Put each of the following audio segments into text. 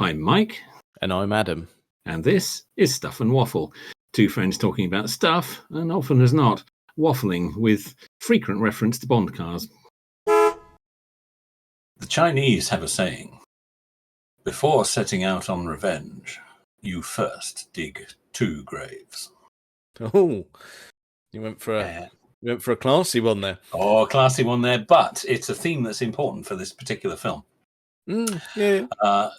I'm Mike. And I'm Adam. And this is Stuff and Waffle. Two friends talking about stuff, and often as not, waffling with frequent reference to Bond cars. The Chinese have a saying: before setting out on revenge, you first dig 2 graves. Oh, you went for a classy one there. Oh, classy one there, but it's a theme that's important for this particular film. Yeah.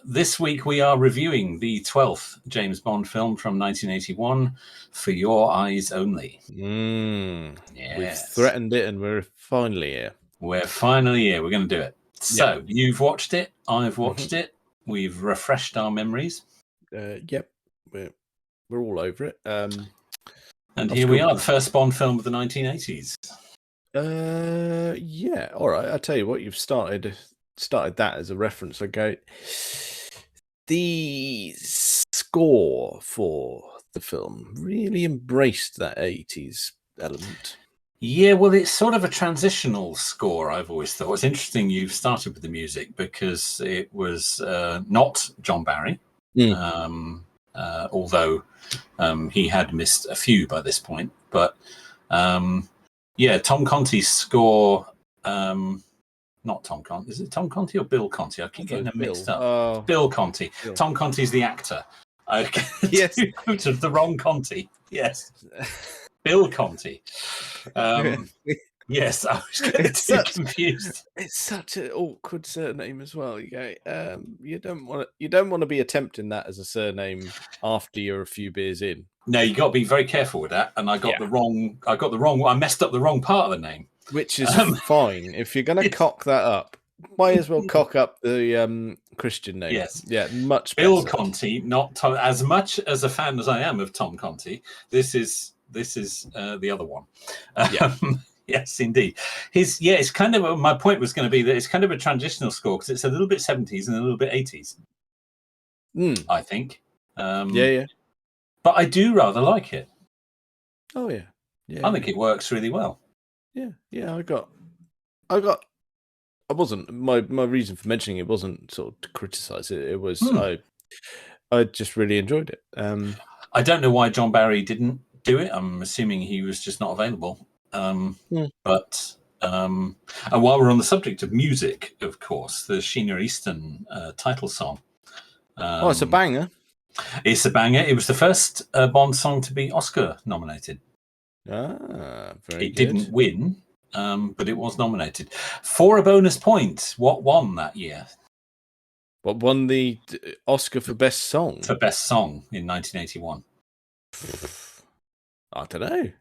This week we are reviewing the 12th James Bond film from 1981, For Your Eyes Only. Yes. We've threatened it and we're finally here. We're finally here. We're going to do it. So, You've watched it. I've watched it. We've refreshed our memories. Yep. We're all over it. And here we are, the first Bond film of the 1980s. Yeah. All right. I tell you what, you've started that as a reference. Okay. The score for the film really embraced that 80s element. Yeah, well, it's sort of a transitional score, I've always thought. It's interesting you've started with the music because it was not John Barry, although he had missed a few by this point. But Tom Conti's score, not Tom Conti. Is it Tom Conti or Bill Conti? I keep getting them mixed up. Bill Conti. Bill. Tom Conti's the actor. Yes. The wrong Conti. Yes. Bill Conti. Yes, I was getting confused. It's such an awkward surname as well. You go, you don't want to be attempting that as a surname after you're a few beers in. No, you got to be very careful with that. And I got the wrong. I messed up the wrong part of the name, which is fine. If you're going to cock that up, might as well cock up the Christian name. Yes, yeah, much better. Bill Conti, not Tom. As much as a fan as I am of Tom Conti, this is the other one. Yes, indeed. It's kind of my point was going to be that it's kind of a transitional score because it's a little bit 70s and a little bit 80s. I think. Yeah. But I do rather like it. Oh yeah. I think it works really well. Yeah. I wasn't my reason for mentioning it wasn't sort of to criticize it. It was I just really enjoyed it. I don't know why John Barry didn't do it. I'm assuming he was just not available. But and while we're on the subject of music, of course, the Sheena Easton title song. It's a banger. It's a banger. It was the first Bond song to be Oscar nominated. Very good. It didn't win, but it was nominated. For a bonus point, what won that year? What won the Oscar for Best Song? For Best Song in 1981. I don't know.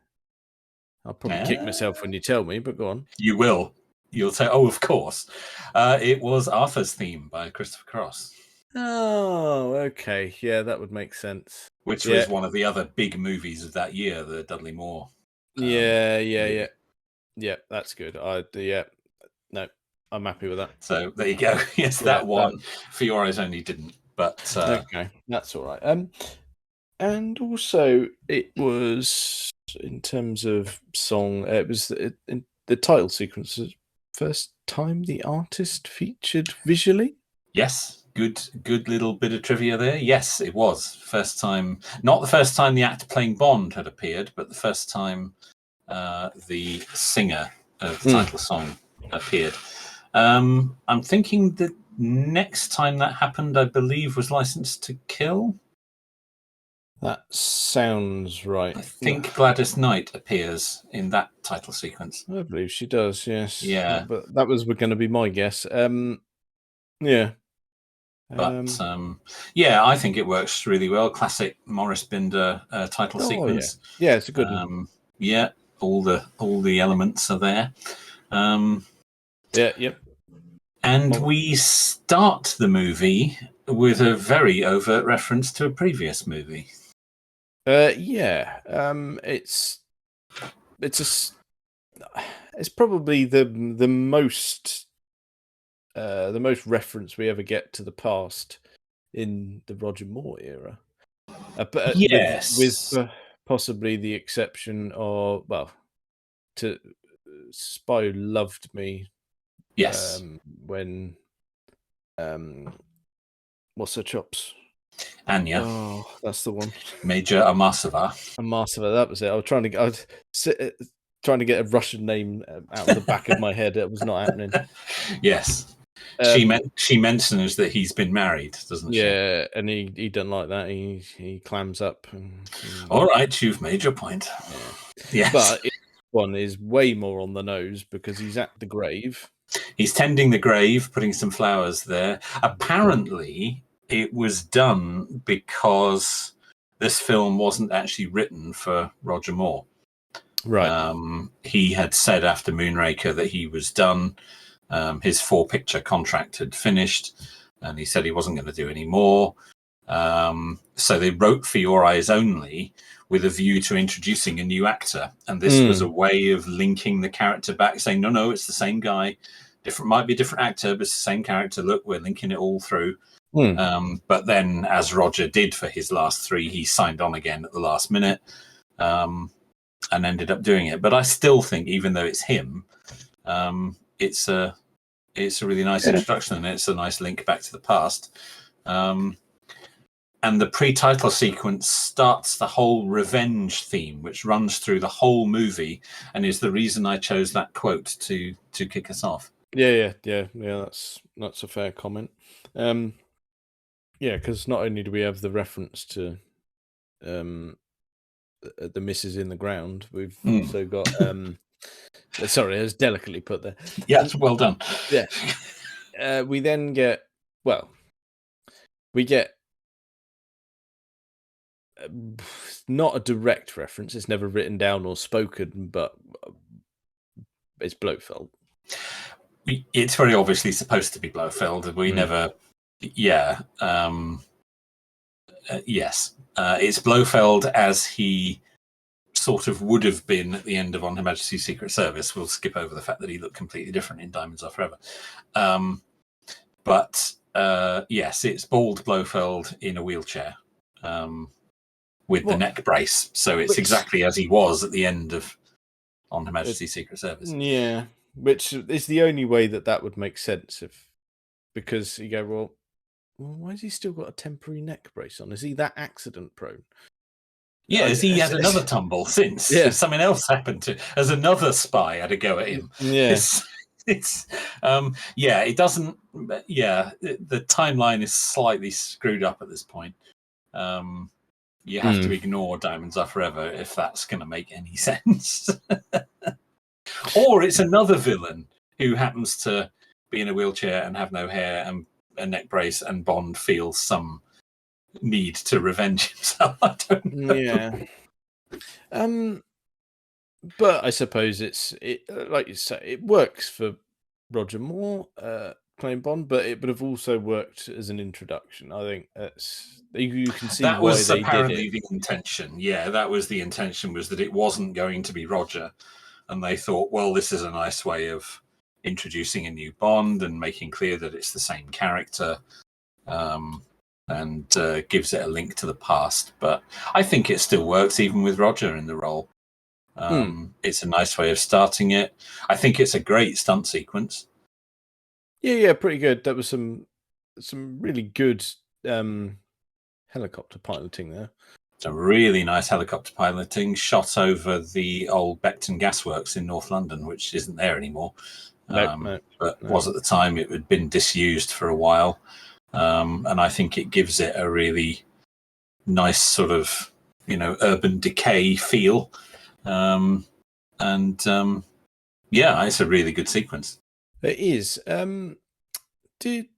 I'll probably kick myself when you tell me, but go on. You will. You'll say, oh, of course. It was Arthur's Theme by Christopher Cross. Oh, okay. Yeah, that would make sense. Which was one of the other big movies of that year, the Dudley Moore. Yeah, that's good. No, I'm happy with that. So there you go. Yes, that one. For Your Eyes Only didn't. But okay, that's all right. And also, it was, in terms of song, it was in the title sequence, first time the artist featured visually? Yes, good little bit of trivia there. Yes, it was. First time, not the first time the actor playing Bond had appeared, but the first time the singer of the title song appeared. I'm thinking the next time that happened, I believe, was License to Kill. That sounds right. I think Gladys Knight appears in that title sequence. I believe she does, yes. Yeah. But that was going to be my guess. Yeah. But I think it works really well. Classic Maurice Binder title sequence. Yeah, it's a good one. Yeah, all the elements are there. Yep. And we start the movie with a very overt reference to a previous movie. It's probably the most reference we ever get to the past in the Roger Moore era. Yes, with possibly the exception of to Spy Who Loved Me. Yes, when What's her chops? Anya, Oh, that's the one. Major Amasova. Amasova, that was it. I was trying to get a Russian name out of the back of my head. It was not happening. Yes. She mentions that he's been married, doesn't she? Yeah, and he doesn't like that. He clams up. All right, you've made your point. Yeah. Yes. But this one is way more on the nose because he's at the grave. He's tending the grave, putting some flowers there. Apparently, it was done because this film wasn't actually written for Roger Moore. Right. He had said after Moonraker that he was done. His 4-picture contract had finished, and he said he wasn't going to do any more. So they wrote For Your Eyes Only with a view to introducing a new actor. And this was a way of linking the character back, saying, no, it's the same guy. Might be a different actor, but it's the same character. Look, we're linking it all through. But then, as Roger did for his last 3, he signed on again at the last minute and ended up doing it. But I still think, even though it's him, it's a really nice introduction, and it's a nice link back to the past. And the pre-title sequence starts the whole revenge theme, which runs through the whole movie, and is the reason I chose that quote to kick us off. Yeah. That's a fair comment. Because not only do we have the reference to the misses in the ground, we've also got. Sorry, it was delicately put there. Yes, well done. Yeah. We then get not a direct reference. It's never written down or spoken, but it's Blofeld. It's very obviously supposed to be Blofeld. We never... Yeah. Yes. It's Blofeld as he sort of would have been at the end of On Her Majesty's Secret Service. We'll skip over the fact that he looked completely different in Diamonds Are Forever. But yes, it's bald Blofeld in a wheelchair with the neck brace. So it's exactly as he was at the end of On Her Majesty's Secret Service. Yeah, which is the only way that would make sense because you go, well, why has he still got a temporary neck brace on? Is he that accident prone? Yeah, has he had another tumble since? Yeah. Something else happened to... As another spy had a go at him. Yeah. It doesn't... Yeah, the timeline is slightly screwed up at this point. You have to ignore Diamonds Are Forever if that's going to make any sense. Or it's another villain who happens to be in a wheelchair and have no hair and a neck brace, and Bond feels some need to revenge himself. I don't know. Yeah. But I suppose it like you say, it works for Roger Moore playing Bond, but it would have also worked as an introduction. I think you can see that why was they apparently did it. the intention. Yeah, that was the intention, was that it wasn't going to be Roger, and they thought, well, this is a nice way of introducing a new Bond and making clear that it's the same character, and gives it a link to the past. But I think it still works even with Roger in the role. It's a nice way of starting it. I think it's a great stunt sequence. Yeah, pretty good. That was some really good helicopter piloting there. It's a really nice helicopter piloting shot over the old Beckton Gasworks in North London, which isn't there anymore. But was at the time. It had been disused for a while. And I think it gives it a really nice sort of, urban decay feel. It's a really good sequence. It is. Did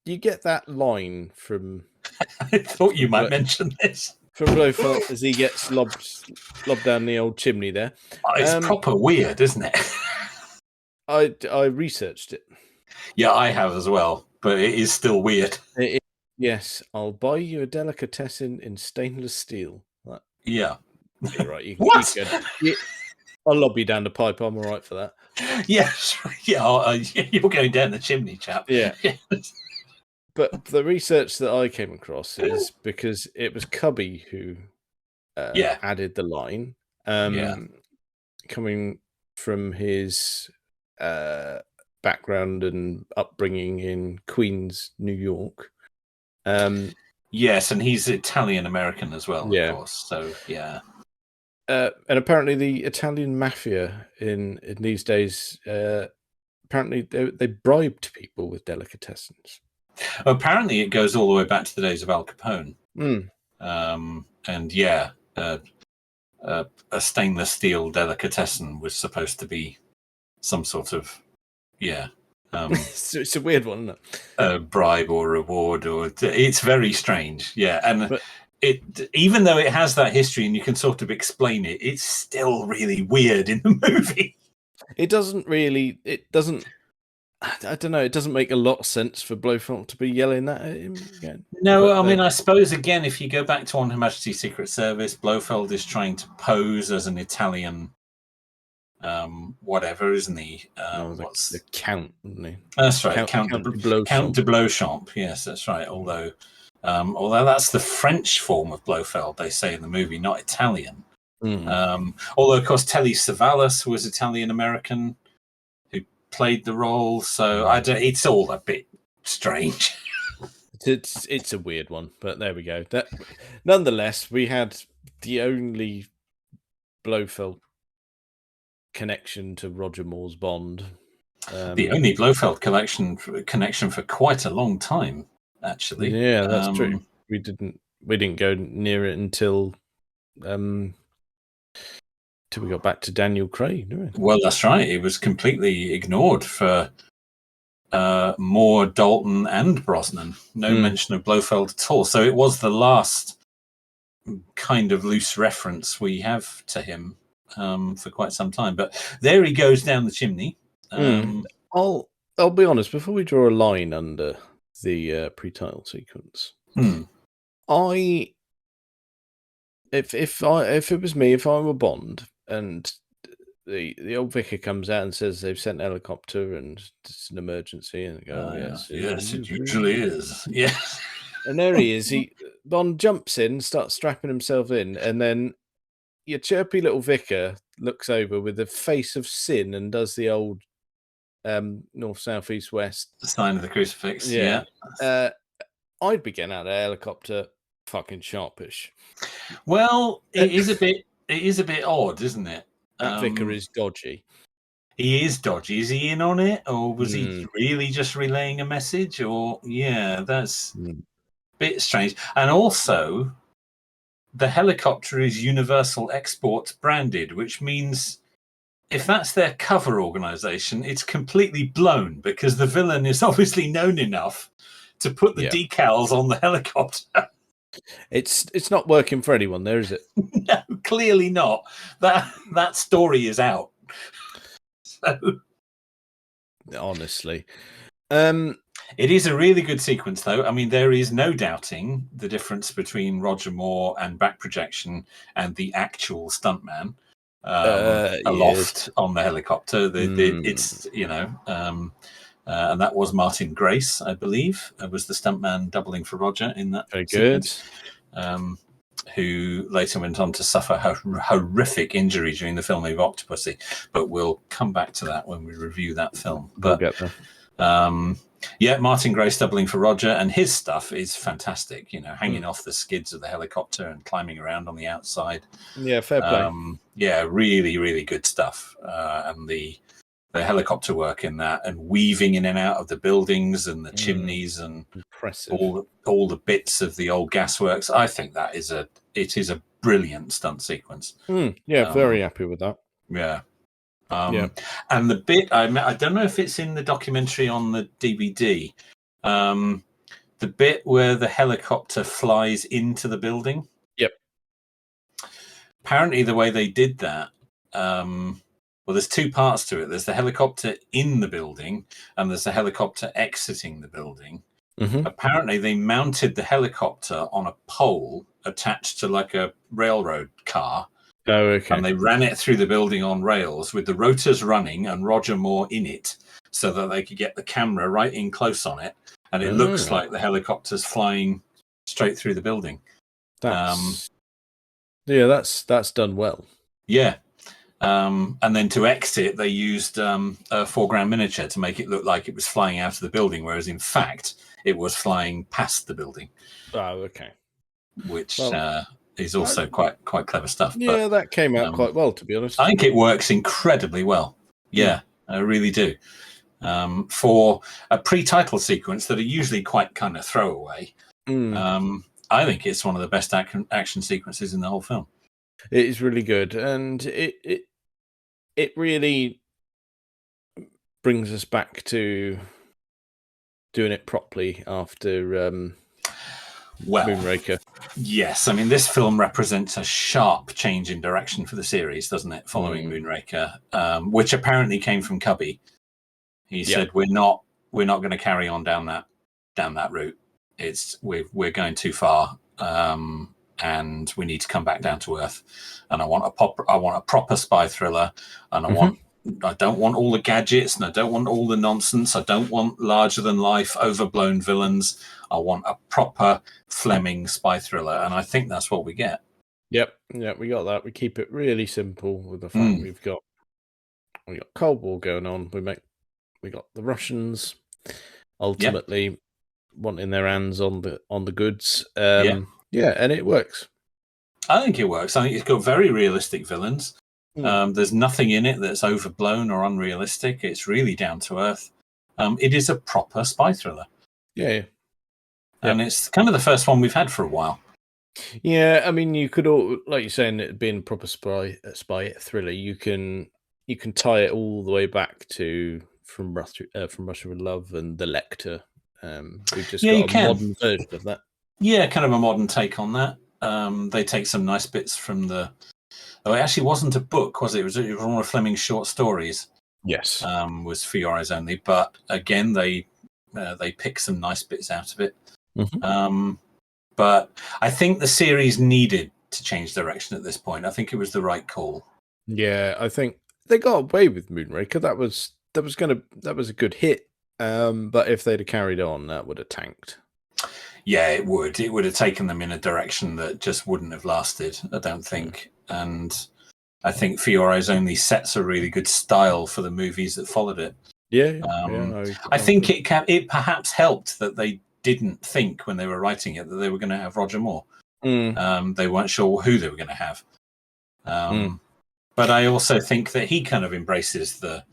you get that line from... I thought you might mention this. From Blofeld as he gets lobbed down the old chimney there. It's proper weird, isn't it? I researched it. Yeah, I have as well, but it is still weird. Yes, I'll buy you a delicatessen in stainless steel. Yeah. You're right. What? I'll lob you down the pipe. I'm all right for that. Yes. Yeah, you're going down the chimney, chap. Yeah. But the research that I came across is because it was Cubby who added the line, coming from his background and upbringing in Queens, New York. Yes, and he's Italian American as well, Yeah. of course. So yeah. And apparently the Italian mafia in these days, apparently they bribed people with delicatessens. Apparently, it goes all the way back to the days of Al Capone. Mm. And yeah, a stainless steel delicatessen was supposed to be some sort of It's a weird one, isn't it? a bribe or reward, or it's very strange. Yeah, and But- it, even though it has that history and you can sort of explain it, it's still really weird in the movie. It doesn't. I don't know. It doesn't make a lot of sense for Blofeld to be yelling that at him again. No, But I mean, I suppose again, if you go back to On Her Majesty's Secret Service, Blofeld is trying to pose as an Italian, whatever, isn't he? What's the Count, isn't he? That's right, Count de Blofeld. Blofeld. Yes, that's right. Although that's the French form of Blofeld, they say in the movie, not Italian. Although, of course, Telly Savalas was Italian American who played the role, so it's all a bit strange. It's a weird one, but there we go. That nonetheless, we had the only Blofeld connection to Roger Moore's Bond. The only Blofeld connection for quite a long time, actually. Yeah, that's true. We didn't go near it until we got back to Daniel Craig, didn't we? Well, that's right. It was completely ignored for Moore, Dalton, and Brosnan. No mention of Blofeld at all. So it was the last kind of loose reference we have to him for quite some time. But there he goes down the chimney. I'll be honest. Before we draw a line under the pre-title sequence, if it was me, if I were Bond and the old vicar comes out and says they've sent a helicopter and it's an emergency, and they go, yes, it usually is. Yes. And there he is. Bond jumps in, starts strapping himself in, and then your chirpy little vicar looks over with the face of sin and does the old north, south, east, west. The sign of the crucifix. Yeah. I'd be getting out of the helicopter fucking sharpish. Well, it is a bit odd, isn't it? That vicar is dodgy. He is dodgy. Is he in on it, or was he really just relaying a message? Or that's a bit strange. And also, the helicopter is Universal Exports branded, which means if that's their cover organization, it's completely blown because the villain is obviously known enough to put the decals on the helicopter. It's not working for anyone there, is it? No, clearly not. That story is out. So, honestly, it is a really good sequence, though. I mean, there is no doubting the difference between Roger Moore and back projection and the actual stuntman aloft on the helicopter. It's and that was Martin Grace, I believe, was the stuntman doubling for Roger in that. Very sequence. Good. Who later went on to suffer horrific injury during the filming of Octopussy, but we'll come back to that when we review that film. But we'll get there. Martin Grace doubling for Roger, and his stuff is fantastic. Hanging off the skids of the helicopter and climbing around on the outside. Yeah, fair play. Really, really good stuff. And the helicopter work in that, and weaving in and out of the buildings and the chimneys, and impressive. all the bits of the old gasworks. I think it is a brilliant stunt sequence. Very happy with that. Yeah. And the bit I don't know if it's in the documentary on the DVD. The bit where the helicopter flies into the building. Yep. Apparently, the way they did that. Well, there's two parts to it. There's the helicopter in the building, and there's the helicopter exiting the building. Mm-hmm. Apparently, they mounted the helicopter on a pole attached to like a railroad car. Oh, okay. And they ran it through the building on rails with the rotors running and Roger Moore in it, so that they could get the camera right in close on it. And it looks like the helicopter's flying straight through the building. That's done well. Yeah. And then to exit, they used a foreground miniature to make it look like it was flying out of the building, whereas in fact it was flying past the building. Oh, okay. Which is also quite clever stuff. Yeah, that came out quite well, to be honest. I think it works incredibly well. Yeah, I really do. For a pre-title sequence that are usually quite kind of throwaway, I think it's one of the best action sequences in the whole film. It is really good, and it really brings us back to doing it properly after Moonraker. Yes, I mean this film represents a sharp change in direction for the series, doesn't it? Following Moonraker, which apparently came from Cubby. He said we're not going to carry on down that route. We're going too far, and we need to come back down to earth. And I want a proper spy thriller, and I don't want all the gadgets, and I don't want all the nonsense. I don't want larger than life, overblown villains. I want a proper Fleming spy thriller, and I think that's what we get. Yep, we got that. We keep it really simple with the fact we got Cold War going on. We got the Russians ultimately wanting their hands on the goods. And it works. I think it works. I think it's got very realistic villains. There's nothing in it that's overblown or unrealistic. It's really down to earth. It is a proper spy thriller. Yeah. And it's kind of the first one we've had for a while. Yeah, I mean, you could all, like you're saying, it being a proper spy thriller. You can tie it all the way back to From Russia with Love and The Lecter. We've just got a modern version of that. Yeah, kind of a modern take on that. They take some nice bits from the. Oh, it actually wasn't a book, was it? It was one of Fleming's short stories. Yes, was For Your Eyes Only. But again, they pick some nice bits out of it. But I think the series needed to change direction at this point. I think it was the right call. Yeah, I think they got away with Moonraker. That was a good hit. But if they'd have carried on, that would have tanked. Yeah, it would. It would have taken them in a direction that just wouldn't have lasted, I don't think. And I think For Your Eyes Only sets a really good style for the movies that followed it. I think it perhaps helped that they didn't think when they were writing it that they were going to have Roger Moore. They weren't sure who they were going to have. But I also think that he kind of embraces the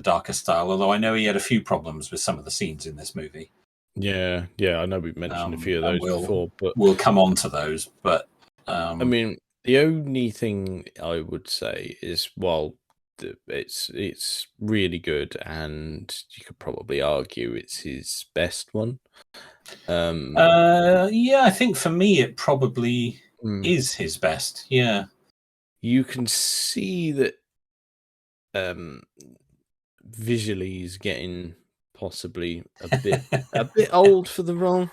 darker style, although I know he had a few problems with some of the scenes in this movie. Yeah, I know we've mentioned a few of those before, but we'll come on to those. But I mean, the only thing I would say is, while it's really good, and you could probably argue it's his best one. I think for me it probably is his best. Yeah, you can see that visually he's getting possibly a bit old for the role.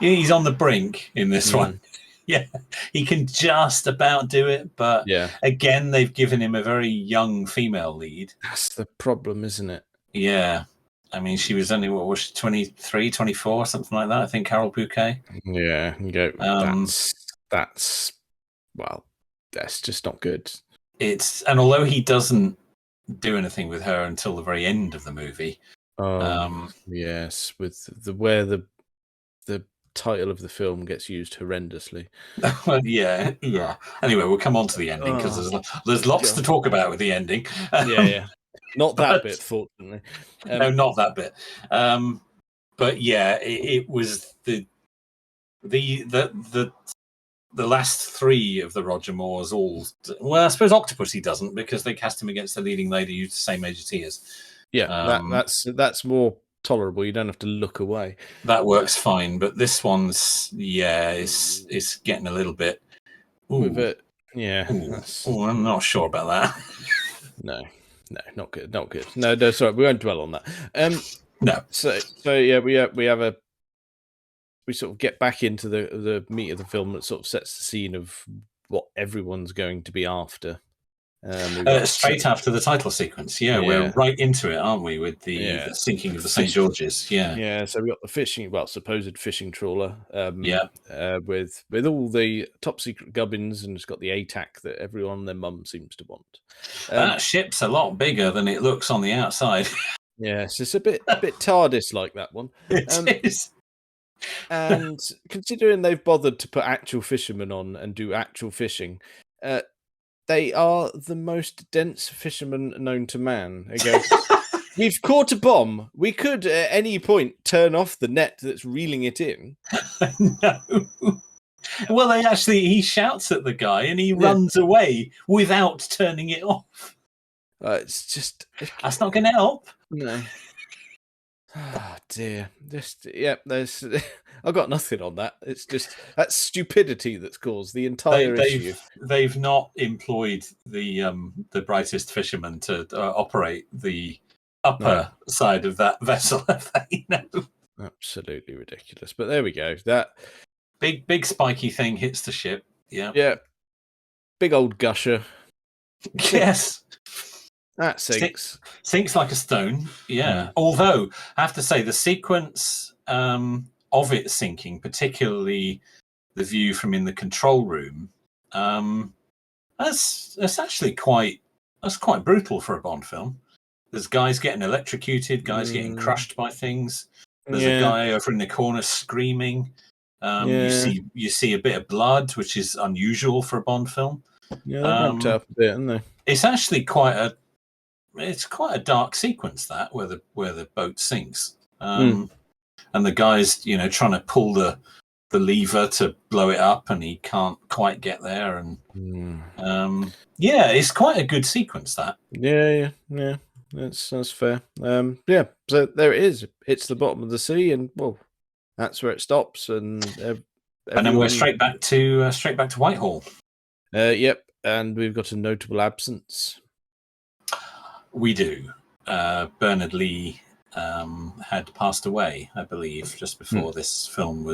Yeah, he's on the brink in this one. Yeah, he can just about do it, but again, they've given him a very young female lead. That's the problem, isn't it? Yeah. I mean, she was only, what was she, 23, 24, something like that, I think, Carol Bouquet. Yeah, you go, that's just not good. And although he doesn't do anything with her until the very end of the movie. Yes, with where the title of the film gets used horrendously. Well, yeah. Anyway, we'll come on to the ending, because there's lots to talk about with the ending. Yeah. Not that bit, fortunately. No, not that bit. But yeah, it was the last three of the Roger Moores all. Well, I suppose Octopussy doesn't, because they cast him against the leading lady who's the same age as he is. Yeah, that's more tolerable. You don't have to look away. That works fine, but this one's it's getting a little bit. With it, I'm not sure about that. No, not good. No, sorry, we won't dwell on that. No. So yeah, we sort of get back into the meat of the film that sort of sets the scene of what everyone's going to be after. Straight after the title sequence, we're right into it, aren't we? With the sinking of the St. George's, yeah. So we got the supposed fishing trawler, with all the top secret gubbins, and it's got the ATAC that everyone and their mum seems to want. That ship's a lot bigger than it looks on the outside. Yes, it's a bit TARDIS like that one. It is. And considering they've bothered to put actual fishermen on and do actual fishing, they are the most dense fishermen known to man. They go, we've caught a bomb. We could at any point turn off the net that's reeling it in. No. Well, he shouts at the guy and he runs away without turning it off. It's just... That's not going to help. No. Oh, dear. There's... I've got nothing on that. It's just that's stupidity that's caused the entire issue. They've not employed the brightest fisherman to operate the upper side of that vessel, have they? No. Absolutely ridiculous. But there we go. That big spiky thing hits the ship. Yeah. Yeah. Big old gusher. Yes. That sinks. Sinks like a stone. Yeah. Although I have to say the sequence of it sinking, particularly the view from in the control room, that's actually quite brutal for a Bond film. There's guys getting electrocuted, guys getting crushed by things. There's a guy over in the corner screaming. You see a bit of blood, which is unusual for a Bond film. Yeah, they ramped up a bit, haven't they? It's actually quite a dark sequence that where the boat sinks. And the guy's, trying to pull the lever to blow it up, and he can't quite get there. And it's quite a good sequence. That. Yeah. That's fair. So there it is. It's the bottom of the sea, and that's where it stops. And then we're straight back to Whitehall. Yep, and we've got a notable absence. We do. Bernard Lee had passed away, I believe, just before this film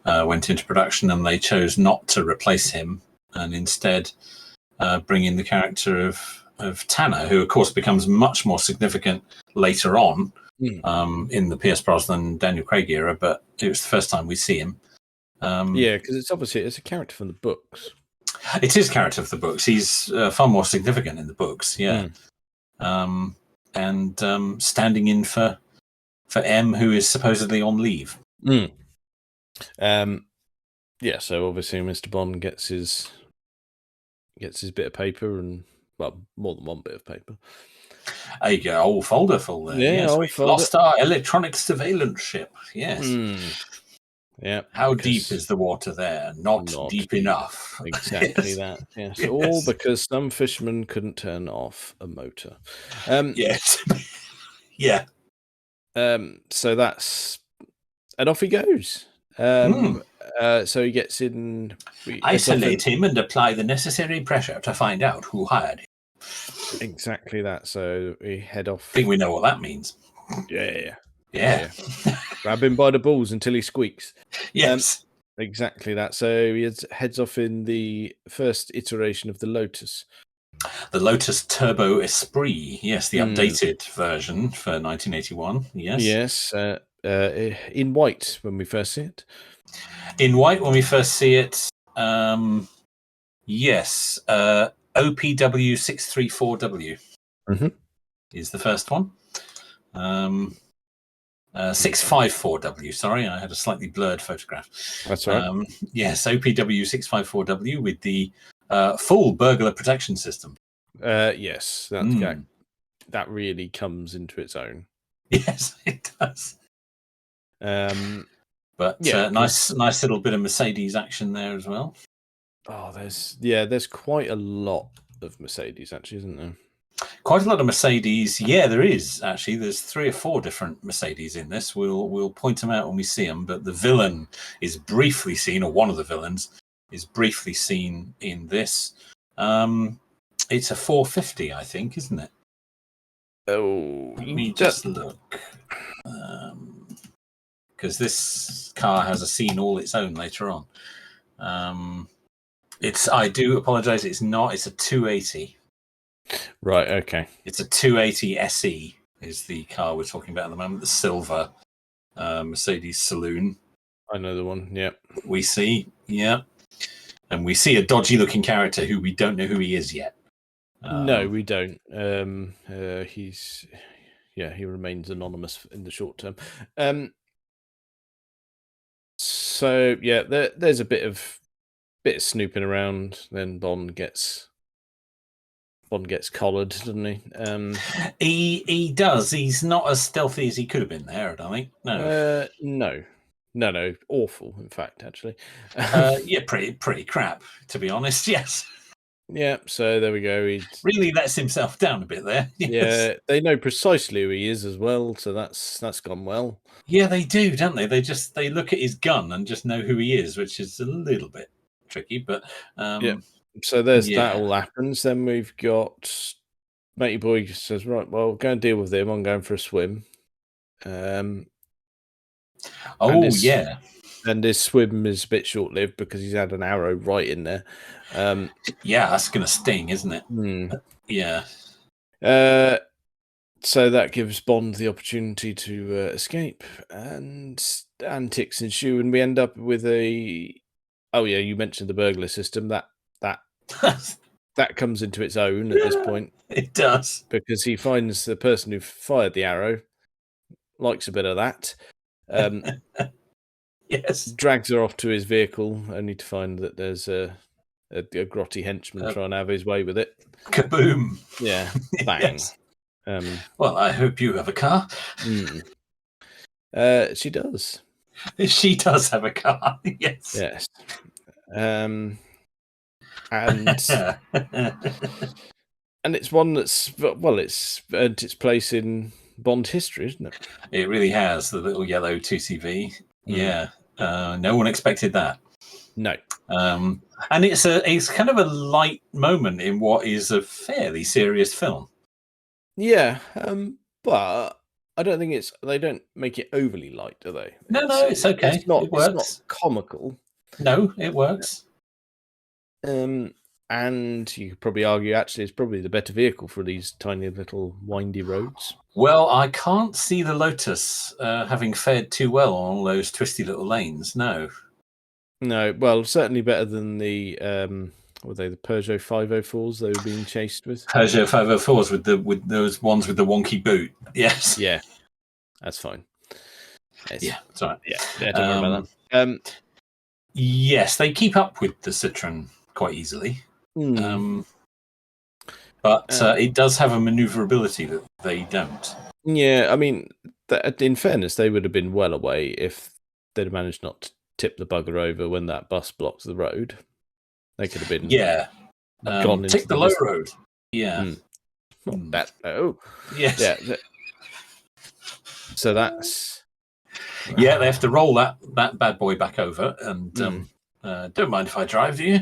went into production, and they chose not to replace him and instead bring in the character of Tanner, who of course becomes much more significant later on in the Pierce Brosnan, Daniel Craig era, but it was the first time we see him. Because it's a character from the books. It is a character of the books. He's far more significant in the books, and standing in for M, who is supposedly on leave. So obviously Mr. Bond gets his bit of paper, and more than one bit of paper. There you go, old folder full there. Yeah, we've lost our electronic surveillance ship. Yes. Yeah. How deep is the water there? Not deep enough. Exactly that. Yes. Yes. All because some fisherman couldn't turn off a motor. Yes. Yeah. So that's, and off he goes. So he gets in. Isolate him and apply the necessary pressure to find out who hired him. Exactly that. So we head off. I think we know what that means. Yeah. Grab him by the balls until he squeaks. Yes. Exactly that. So he heads off in the first iteration of the Lotus. The Lotus Turbo Esprit. Yes, the updated version for 1981. Yes. Yes. In white when we first see it. In white when we first see it. Yes. OPW 634W is the first one. 654W. Sorry, I had a slightly blurred photograph. That's right. Yes, OPW 654W with the full burglar protection system. Yes, that really comes into its own. Yes, it does. But nice little bit of Mercedes action there as well. Oh, there's quite a lot of Mercedes actually, isn't there? Quite a lot of Mercedes. Yeah, there is actually. There's 3 or 4 different Mercedes in this. We'll point them out when we see them. But the villain is briefly seen, or one of the villains is briefly seen in this. It's a 450, I think, isn't it? Oh, let me just look. Because this car has a scene all its own later on. I do apologise. It's not. It's a 280. Right. Okay. It's a 280 SE. Is the car we're talking about at the moment? The silver Mercedes Saloon. I know the one. Yeah. We see. Yeah. And we see a dodgy-looking character who we don't know who he is yet. No, we don't. He remains anonymous in the short term. So yeah, there's a bit of snooping around. Then Bond gets collared, doesn't he? He does. He's not as stealthy as he could have been there, I don't think. No, awful. In fact, actually. Yeah, pretty crap, to be honest. Yes. Yeah. So there we go. He really lets himself down a bit there. Yes. Yeah, they know precisely who he is as well, so that's gone well. Yeah, they do, don't they? They look at his gun and just know who he is, which is a little bit tricky. But yeah. So that all happens. Then we've got Matey Boy says, right, well, go and deal with him. I'm going for a swim. yeah. And his swim is a bit short lived because he's had an arrow right in there. Yeah, that's going to sting, isn't it? Yeah. So that gives Bond the opportunity to escape, and antics ensue, and we end up with a. Oh yeah, you mentioned the burglar system. That comes into its own at this point. It does, because he finds the person who fired the arrow, likes a bit of that. Yes. Drags her off to his vehicle, only to find that there's a grotty henchman trying to have his way with it. Kaboom! Yeah, bang. Yes. Well, I hope you have a car. She does. She does have a car. Yes. Yes. And it's one that's it's earned its place in Bond history, isn't it? It really has. The little yellow 2CV. Yeah. No one expected that. No. And it's kind of a light moment in what is a fairly serious film. Yeah, but I don't think they don't make it overly light, do they? No, it's okay. It's not, it works. It's not comical. No, it works. And you could probably argue, actually, it's probably the better vehicle for these tiny little windy roads. Well, I can't see the Lotus having fared too well on all those twisty little lanes. No, well, certainly better than the were they the Peugeot 504s they were being chased with? Peugeot 504s with those ones with the wonky boot. Yes. Yeah, that's fine. Yeah, that's right. Yeah, don't worry about that. Yes, they keep up with the Citroen quite easily. But it does have a maneuverability that they don't. Yeah, I mean, in fairness, they would have been well away if they'd managed not to tip the bugger over when that bus blocks the road. They could have been gone into the low road. Yeah. Not that low. Yes. Yeah. So that's... Yeah, they have to roll that bad boy back over and don't mind if I drive, do you?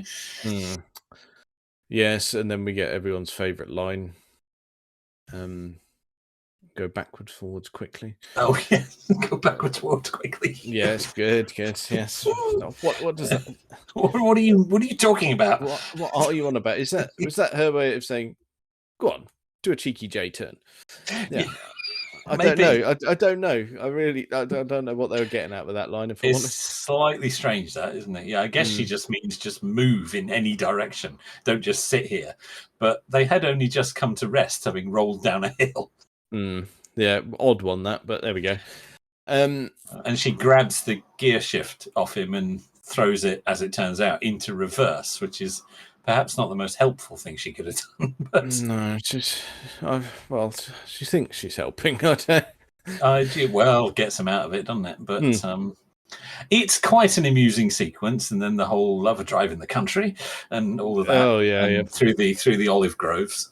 Yes, and then we get everyone's favourite line. Go backwards, forwards quickly. Oh, yeah. Go backwards, forwards quickly. Yes, good, yes. What does that... What are you talking about? What are you on about? Was that her way of saying, go on, do a cheeky J turn? Yeah. I don't know. I don't know. I don't know what they were getting at with that line. If I'm honest, slightly strange, that isn't it? Yeah, I guess she just means just move in any direction. Don't just sit here. But they had only just come to rest, having rolled down a hill. Yeah, odd one that, but there we go. And she grabs the gear shift off him and throws it, as it turns out, into reverse, which is perhaps not the most helpful thing she could have done. But no, she thinks she's helping. Gets some out of it, doesn't it? But it's quite an amusing sequence, and then the whole love of driving the country and all of that. Oh yeah. Through the olive groves.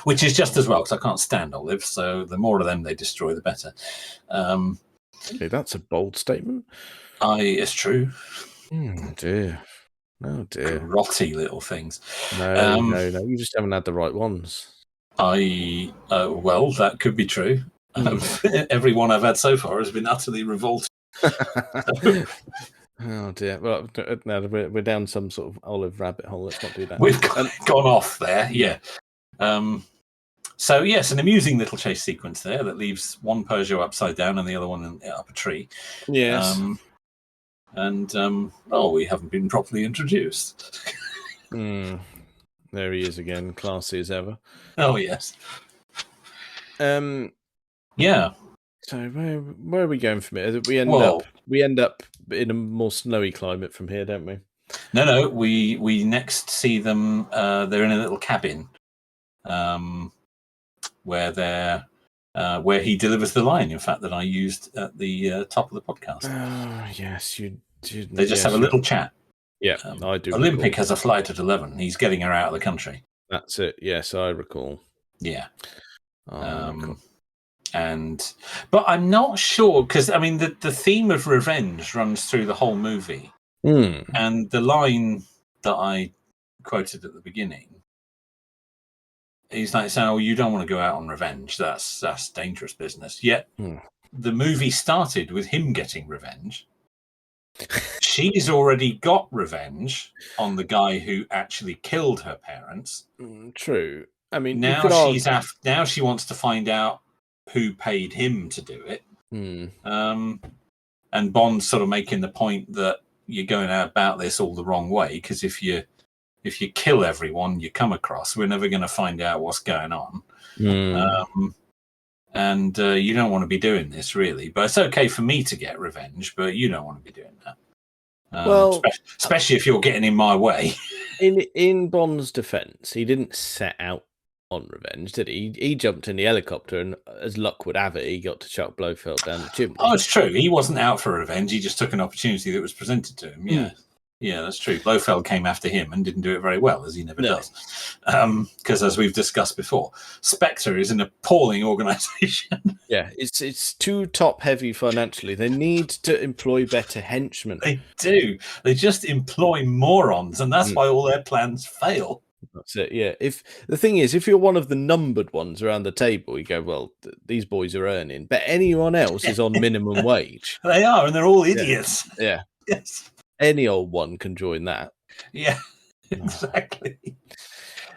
Which is just as well, because I can't stand olives, so the more of them they destroy, the better. Okay, that's a bold statement. It's true. Oh dear. Grotty little things. No. You just haven't had the right ones. Well, that could be true. Every one I've had so far has been utterly revolting. Oh dear. Well, no, we're down some sort of olive rabbit hole. Let's not do that. We've gone off there. Yeah. So yes, an amusing little chase sequence there that leaves one Peugeot upside down and the other one up a tree. Yes. We haven't been properly introduced. There he is again, classy as ever. Oh yes. Yeah. So where are we going from here? We end up in a more snowy climate from here, don't we? No. We next see them. They're in a little cabin, where he delivers the line. In fact, that I used at the top of the podcast. Oh yes, you did. They just have a little chat. Yeah, I do. Olympic has a flight at 11. He's getting her out of the country. That's it. Yes, I recall. Yeah. Cool. But I'm not sure, because I mean the theme of revenge runs through the whole movie, and the line that I quoted at the beginning, he's like saying, "Oh, you don't want to go out on revenge. That's dangerous business." Yet the movie started with him getting revenge. She's already got revenge on the guy who actually killed her parents. True. I mean, now she wants to find out who paid him to do it. And Bond's sort of making the point that you're going about this all the wrong way, because if you kill everyone you come across, we're never going to find out what's going on. And you don't want to be doing this, really. But it's okay for me to get revenge, but you don't want to be doing that. Especially if you're getting in my way. In Bond's defense, he didn't set out on revenge, did he? He jumped in the helicopter, and as luck would have it, he got to chuck Blofeld down the chimney. Oh, it's true. He wasn't out for revenge. He just took an opportunity that was presented to him. Yeah. Yeah, that's true. Blofeld came after him and didn't do it very well, as he never does. Because as we've discussed before, Spectre is an appalling organisation. Yeah, it's too top-heavy financially. They need to employ better henchmen. They do. They just employ morons, and that's why all their plans fail. That's it, yeah. If the thing is, if you're one of the numbered ones around the table, you go, well, these boys are earning, but anyone else is on minimum wage. They are, and they're all idiots. Yeah. Yes. Any old one can join that. Yeah, exactly.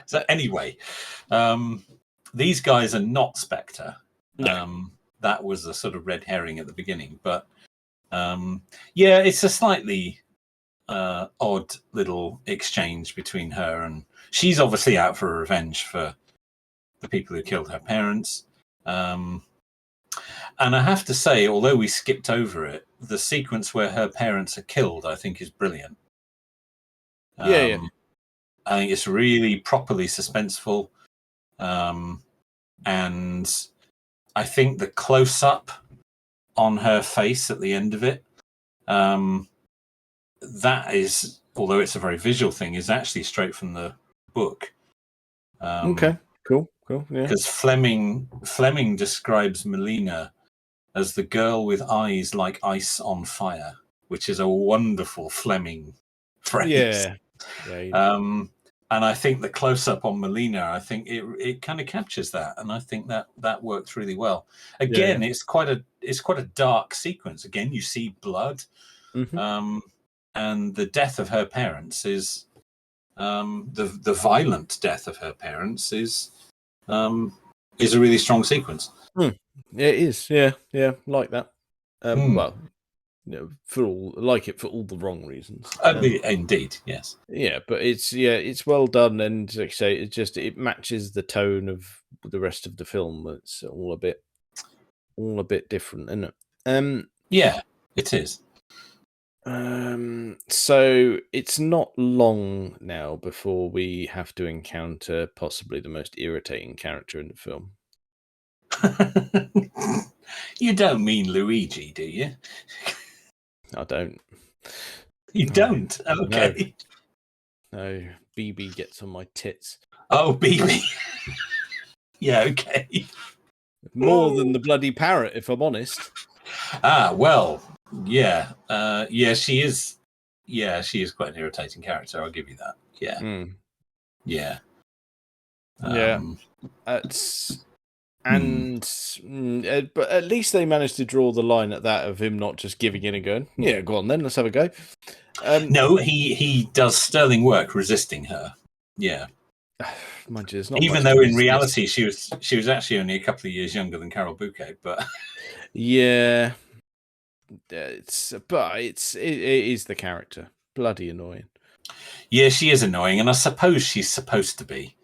So anyway, these guys are not Spectre. No. That was a sort of red herring at the beginning, but it's a slightly odd little exchange between her and she's obviously out for revenge for the people who killed her parents. And I have to say, although we skipped over it, the sequence where her parents are killed, I think, is brilliant. I think it's really properly suspenseful. And I think the close-up on her face at the end of it, that is, although it's a very visual thing, is actually straight from the book. Okay, cool, yeah. Because Fleming describes Melina as the girl with eyes like ice on fire, which is a wonderful Fleming phrase. Yeah. And I think the close-up on Melina, I think it kind of captures that, and I think that works really well. Again, it's quite a dark sequence. Again, you see blood, and the death of her parents is the violent death of her parents is a really strong sequence. It is, yeah, like that. Well, for all the wrong reasons. Indeed, yes. Yeah, but it's well done, and like I say, it matches the tone of the rest of the film. It's all a bit different, isn't it? Yeah, it is. So it's not long now before we have to encounter possibly the most irritating character in the film. You don't mean Luigi, do you? I don't. You don't? Okay. No, BB gets on my tits. Oh, BB. Yeah, okay. More than the bloody parrot, if I'm honest. Well, yeah. She is. Yeah, she is quite an irritating character. I'll give you that. Yeah. Yeah. It's And but at least they managed to draw the line at that of him not just giving in and going, yeah, go on then, let's have a go. No, he does sterling work resisting her. Yeah. Mind you, there's not even much though to in resist. reality she was actually only a couple of years younger than Carol Bouquet, but Yeah, it is the character. Bloody annoying. yeah, she is annoying, and I suppose she's supposed to be.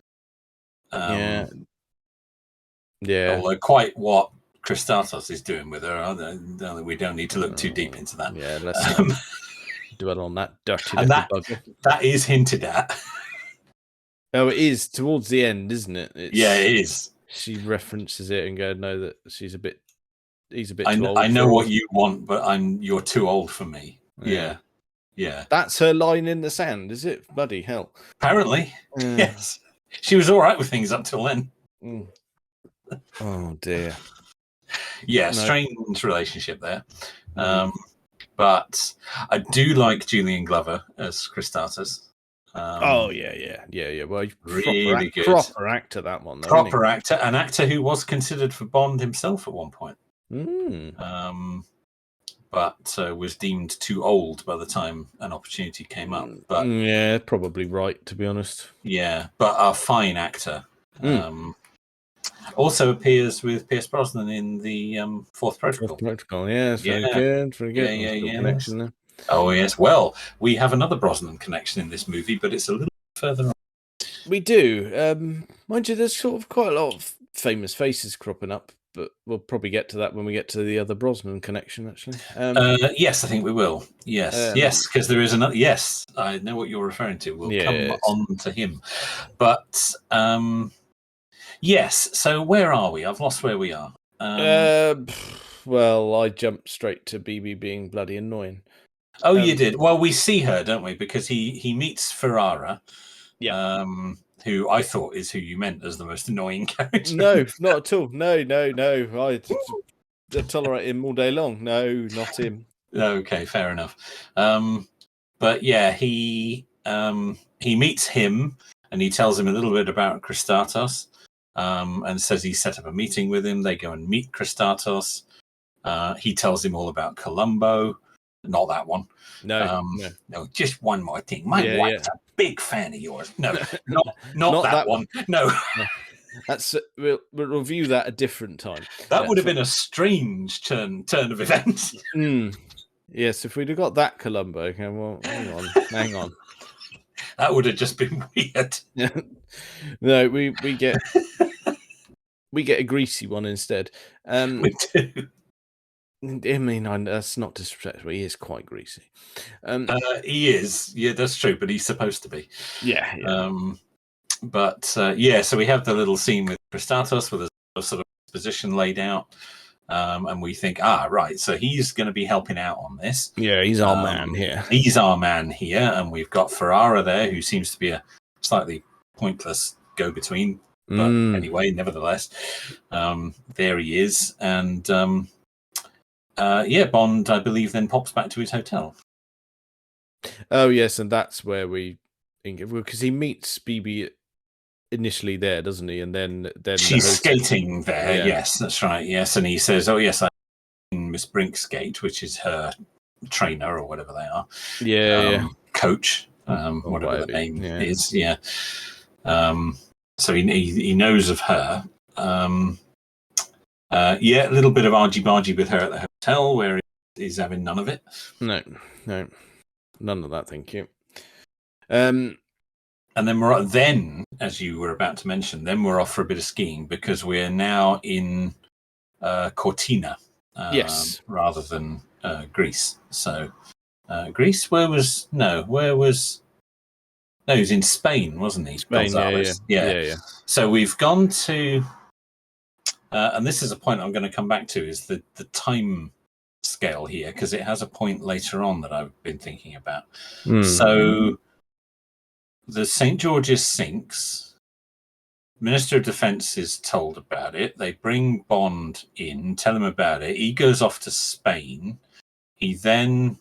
Yeah. Although quite what Christatos is doing with her, we don't need to look too deep into that. Yeah, let's not dwell on that dirty and little bugger. That is hinted at. Oh, it is towards the end, isn't it? Yeah, it is. She references it and go, "No, that he's a bit too old." I know what you want, but you're too old for me. Yeah. That's her line in the sand, is it? Bloody hell! Apparently, yes. She was all right with things up till then. Oh dear. Yeah, strange relationship there. But I do like Julian Glover as Christatos. Yeah. Well, really good. Proper actor, that one. Though, proper actor. An actor who was considered for Bond himself at one point. But was deemed too old by the time an opportunity came up. But yeah, probably right, to be honest. Yeah, but a fine actor. Also appears with Pierce Brosnan in the Fourth Protocol. Fourth Protocol, yeah, very good. Very good. Yeah. Connection there. Oh, yes. Well, we have another Brosnan connection in this movie, but it's a little further on. We do. Mind you, there's sort of quite a lot of famous faces cropping up, but we'll probably get to that when we get to the other Brosnan connection, actually. Yes, I think we will. Yes, because there is another. Yes, I know what you're referring to. We'll come on to him. But yes, so where are we? I've lost where we are. Well, I jumped straight to BB being bloody annoying. Oh, you did? Well, we see her, don't we? Because he meets Ferrara, who I thought is who you meant as the most annoying character. No, not at all. No. I tolerate him all day long. No, not him. Okay, fair enough. But yeah, he meets him and he tells him a little bit about Christatos, and says he set up a meeting with him. They go and meet Christatos. He tells him all about Columbo. Not that one. No. Just one more thing. My wife's a big fan of yours. No, not that one. No. That's we'll review that a different time. That would have been a strange turn of events. Yes, if we'd have got that Columbo, okay, well, hang on. That would have just been weird. No, we get a greasy one instead. We do. I mean, that's not disrespectful. He is quite greasy. He is. Yeah, that's true. But he's supposed to be. Yeah. So we have the little scene with Christatos with a sort of position laid out, and we think, right, so he's going to be helping out on this. Yeah, he's our man here. He's our man here, and we've got Ferrara there, who seems to be a slightly pointless go-between. But anyway, nevertheless, there he is, and Bond, I believe, then pops back to his hotel. Oh yes, and that's where because he meets BB initially there, doesn't he? And then she's skating there. Yeah. Yes, that's right. Yes, and he says, "Oh yes, I'm Miss Brinkskate," which is her trainer or whatever they are. Yeah, coach, whatever the name is. Yeah. So he knows of her. A little bit of argy-bargy with her at the hotel where he's having none of it. No, none of that, thank you. And then as you were about to mention, then we're off for a bit of skiing because we're now in Cortina, rather than Greece. So Greece, he was in Spain, wasn't he? Spain, yeah. So we've gone to. And this is a point I'm going to come back to, is the time scale here, because it has a point later on that I've been thinking about. So the St. George's sinks. Minister of Defence is told about it. They bring Bond in, tell him about it. He goes off to Spain. He then...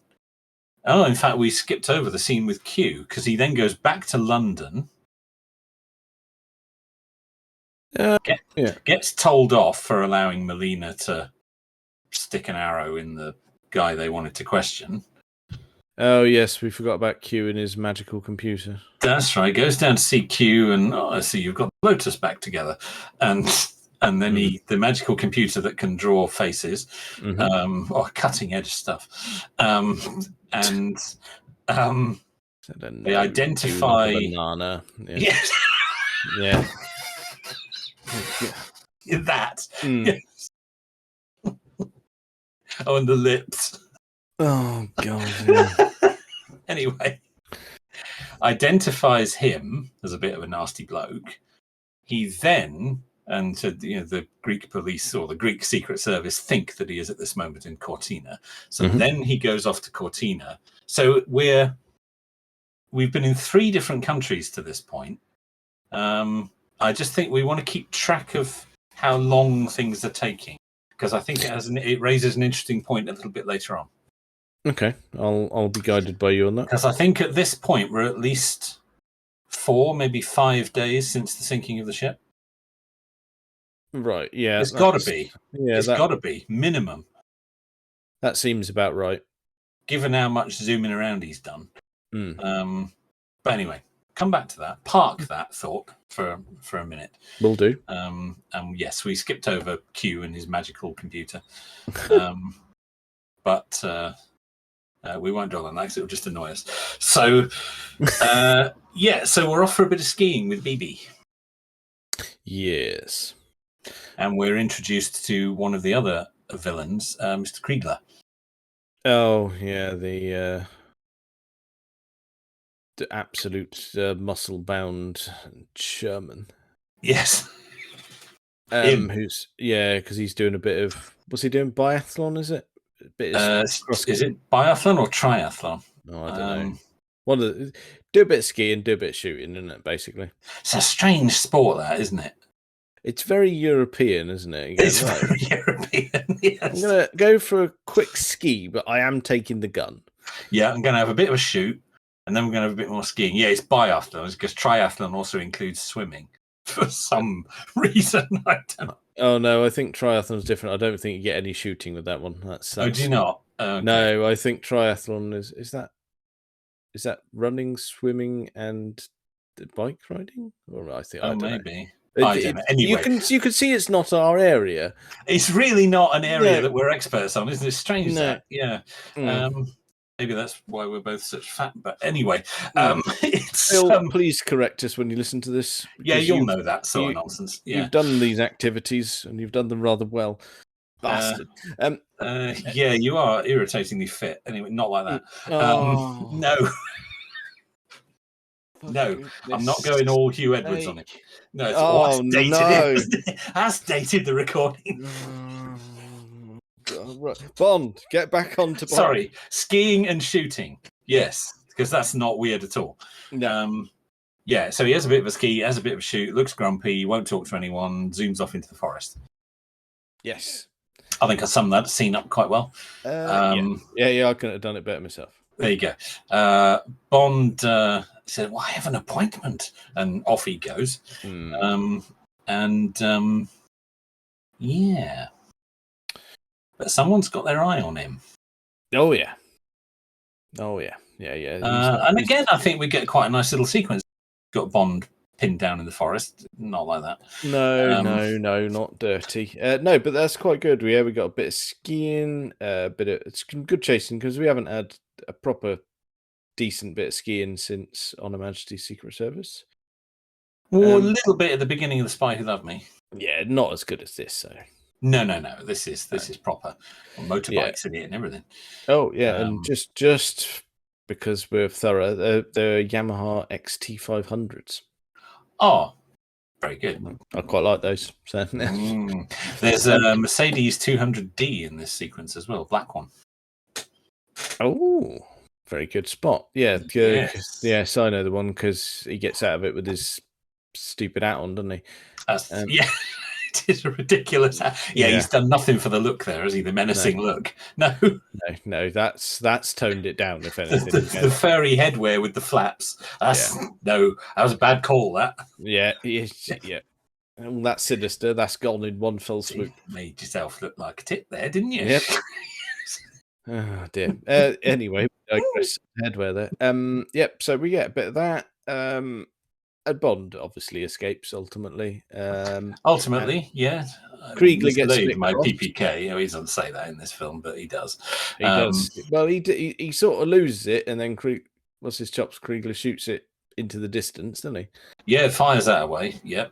in fact, we skipped over the scene with Q, because he then goes back to London. Gets told off for allowing Melina to stick an arrow in the guy they wanted to question. Oh, yes, we forgot about Q and his magical computer. That's right. Goes down to see Q, and I see you've got Lotus back together, and then the magical computer that can draw faces, cutting edge stuff, and they identify a banana. Yeah. Yes. Yeah. That. Yes. Oh, and the lips. Oh God. Yeah. Anyway, identifies him as a bit of a nasty bloke. He then, and the Greek police or the Greek Secret Service think that he is at this moment in Cortina. So then he goes off to Cortina. So we've been in 3 different countries to this point. I just think we want to keep track of how long things are taking, because I think it raises an interesting point a little bit later on. Okay, I'll be guided by you on that. Because I think at this point we're at least 4, maybe 5 days since the sinking of the ship. Right, yeah. It's got to be. Yeah, it's got to be, minimum. That seems about right. Given how much zooming around he's done. But anyway, come back to that. Park that thought for a minute. Will do. Yes, we skipped over Q and his magical computer. But we won't dwell on that because it'll just annoy us. So, so we're off for a bit of skiing with BB. Yes. And we're introduced to one of the other villains, Mr. Kriegler. Oh, yeah, the absolute muscle-bound Sherman. Yes. Because he's doing a bit of... What's he doing? Biathlon, is it? Is it biathlon or triathlon? No, I don't know. Do a bit of skiing, do a bit of shooting, isn't it, basically? It's a strange sport, that, isn't it? It's very European, isn't it? It's very European, yes. I'm going to go for a quick ski, but I am taking the gun. Yeah, I'm going to have a bit of a shoot, and then we're going to have a bit more skiing. Yeah, it's biathlon, because triathlon also includes swimming for some reason. I don't know. Oh, no, I think triathlon's different. I don't think you get any shooting with that one. Oh, do you not? Okay. No, I think triathlon is that running, swimming, and bike riding? Or I don't maybe. Know. I don't know. Anyway, you can see it's not our area. It's really not an area that we're experts on, isn't it? Strange that. Yeah. Maybe that's why we're both such fat. But anyway, Phil, please correct us when you listen to this. Yeah, you'll know that sort of nonsense. Yeah. You've done these activities and you've done them rather well. Bastard. Yeah, you are irritatingly fit. Anyway, not like that. No. No, I'm not going all Hugh Edwards on it. No, that's dated the recording. Bond, get back onto Bond. Sorry, skiing and shooting. Yes, because that's not weird at all. No. So he has a bit of a ski, has a bit of a shoot, looks grumpy, won't talk to anyone, zooms off into the forest. Yes. I think I summed that scene up quite well. Yeah, I couldn't have done it better myself. There you go. Bond said, well, I have an appointment. And off he goes. Yeah. But someone's got their eye on him. Oh, yeah. And again, I think we get quite a nice little sequence. Got Bond pinned down in the forest. Not like that. No, not dirty. No, but that's quite good. We got a bit of skiing, it's good chasing, because we haven't had a proper decent bit of skiing since On Her Majesty's Secret Service. Well, a little bit at the beginning of The Spy Who Loved Me. Yeah, not as good as this, so. No. This is proper. Motorbikes in it and everything. Oh yeah, and just because we're thorough, the Yamaha XT500s. Oh, very good. I quite like those. So. There's a Mercedes 200D in this sequence as well, black one. Oh, very good spot. Yeah, yes, I know the one because he gets out of it with his stupid hat on, doesn't he? Yeah. It is a ridiculous. Yeah, he's done nothing for the look there, has he? The menacing look. No, that's toned it down. If anything, the furry headwear with the flaps. No, that was a bad call. That. Yeah. All that sinister, that's gone in one fell swoop. Made yourself look like a tit there, didn't you? Yep. Oh dear. Anyway, I digress. Headwear there. Yep. So we get a bit of that. And Bond obviously escapes ultimately. Ultimately, yeah. Kriegler gets a Mislaid bit my cross. PPK. Oh, he doesn't say that in this film, but he does. He does. Well, he sort of loses it, and then what's his chops? Kriegler shoots it into the distance, doesn't he? Yeah, fires that away. Yep.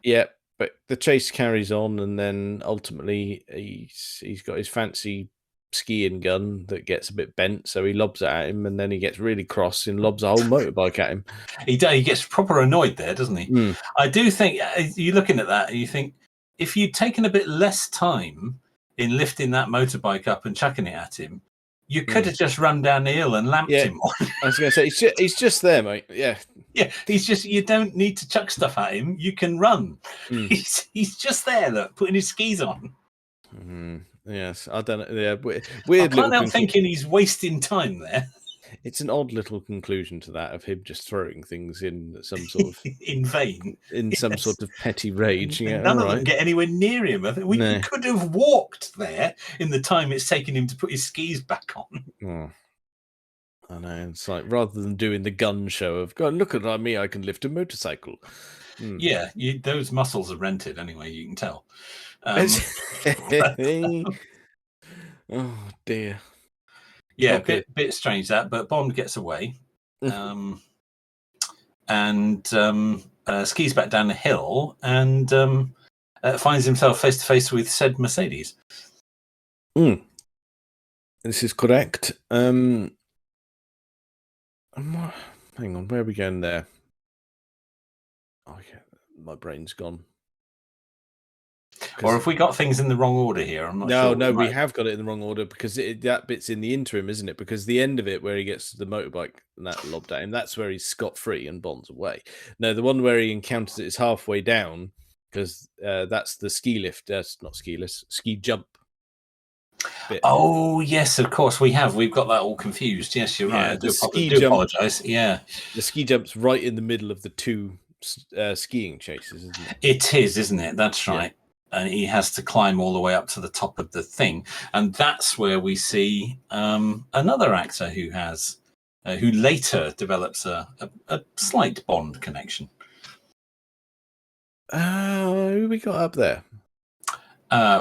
Yeah. But the chase carries on, and then ultimately he's got his fancy skiing gun that gets a bit bent, so he lobs it at him, and then he gets really cross and lobs a whole motorbike at him. He gets proper annoyed there, doesn't he? Mm. I do think you're looking at that and you think if you'd taken a bit less time in lifting that motorbike up and chucking it at him, you could have just run down the hill and lamped him on. I was going to say he's just there, mate. Yeah, he's just. You don't need to chuck stuff at him. You can run. He's just there, look, putting his skis on. Yes, I don't know. Yeah, weird. I can't help thinking he's wasting time there. It's an odd little conclusion to that of him just throwing things in some sort of in vain, in some sort of petty rage. Yeah, none of them get anywhere near him. I think we could have walked there in the time it's taken him to put his skis back on. Oh. I know. It's like rather than doing the gun show of "God, look at me, I can lift a motorcycle." Yeah, those muscles are rented anyway. You can tell. Oh dear. Yeah, bit strange that, but Bond gets away, and skis back down the hill, and finds himself face to face with said Mercedes. This is correct. Hang on, where are we going there? Oh, yeah, my brain's gone. Or have we got things in the wrong order here? I'm not sure. No, we have got it in the wrong order because that bit's in the interim, isn't it? Because the end of it, where he gets the motorbike and that lobbed at him, that's where he's scot-free and Bond's away. No, the one where he encounters it is halfway down because that's the ski lift. That's not ski lift, ski jump bit. Oh, yes, of course we have. We've got that all confused. Yes, you're right. I do apologise. Yeah. The ski jump's right in the middle of the two skiing chases, isn't it? It is, isn't it? That's right. And he has to climb all the way up to the top of the thing, and that's where we see another actor who later develops a slight Bond connection. Who we got up there?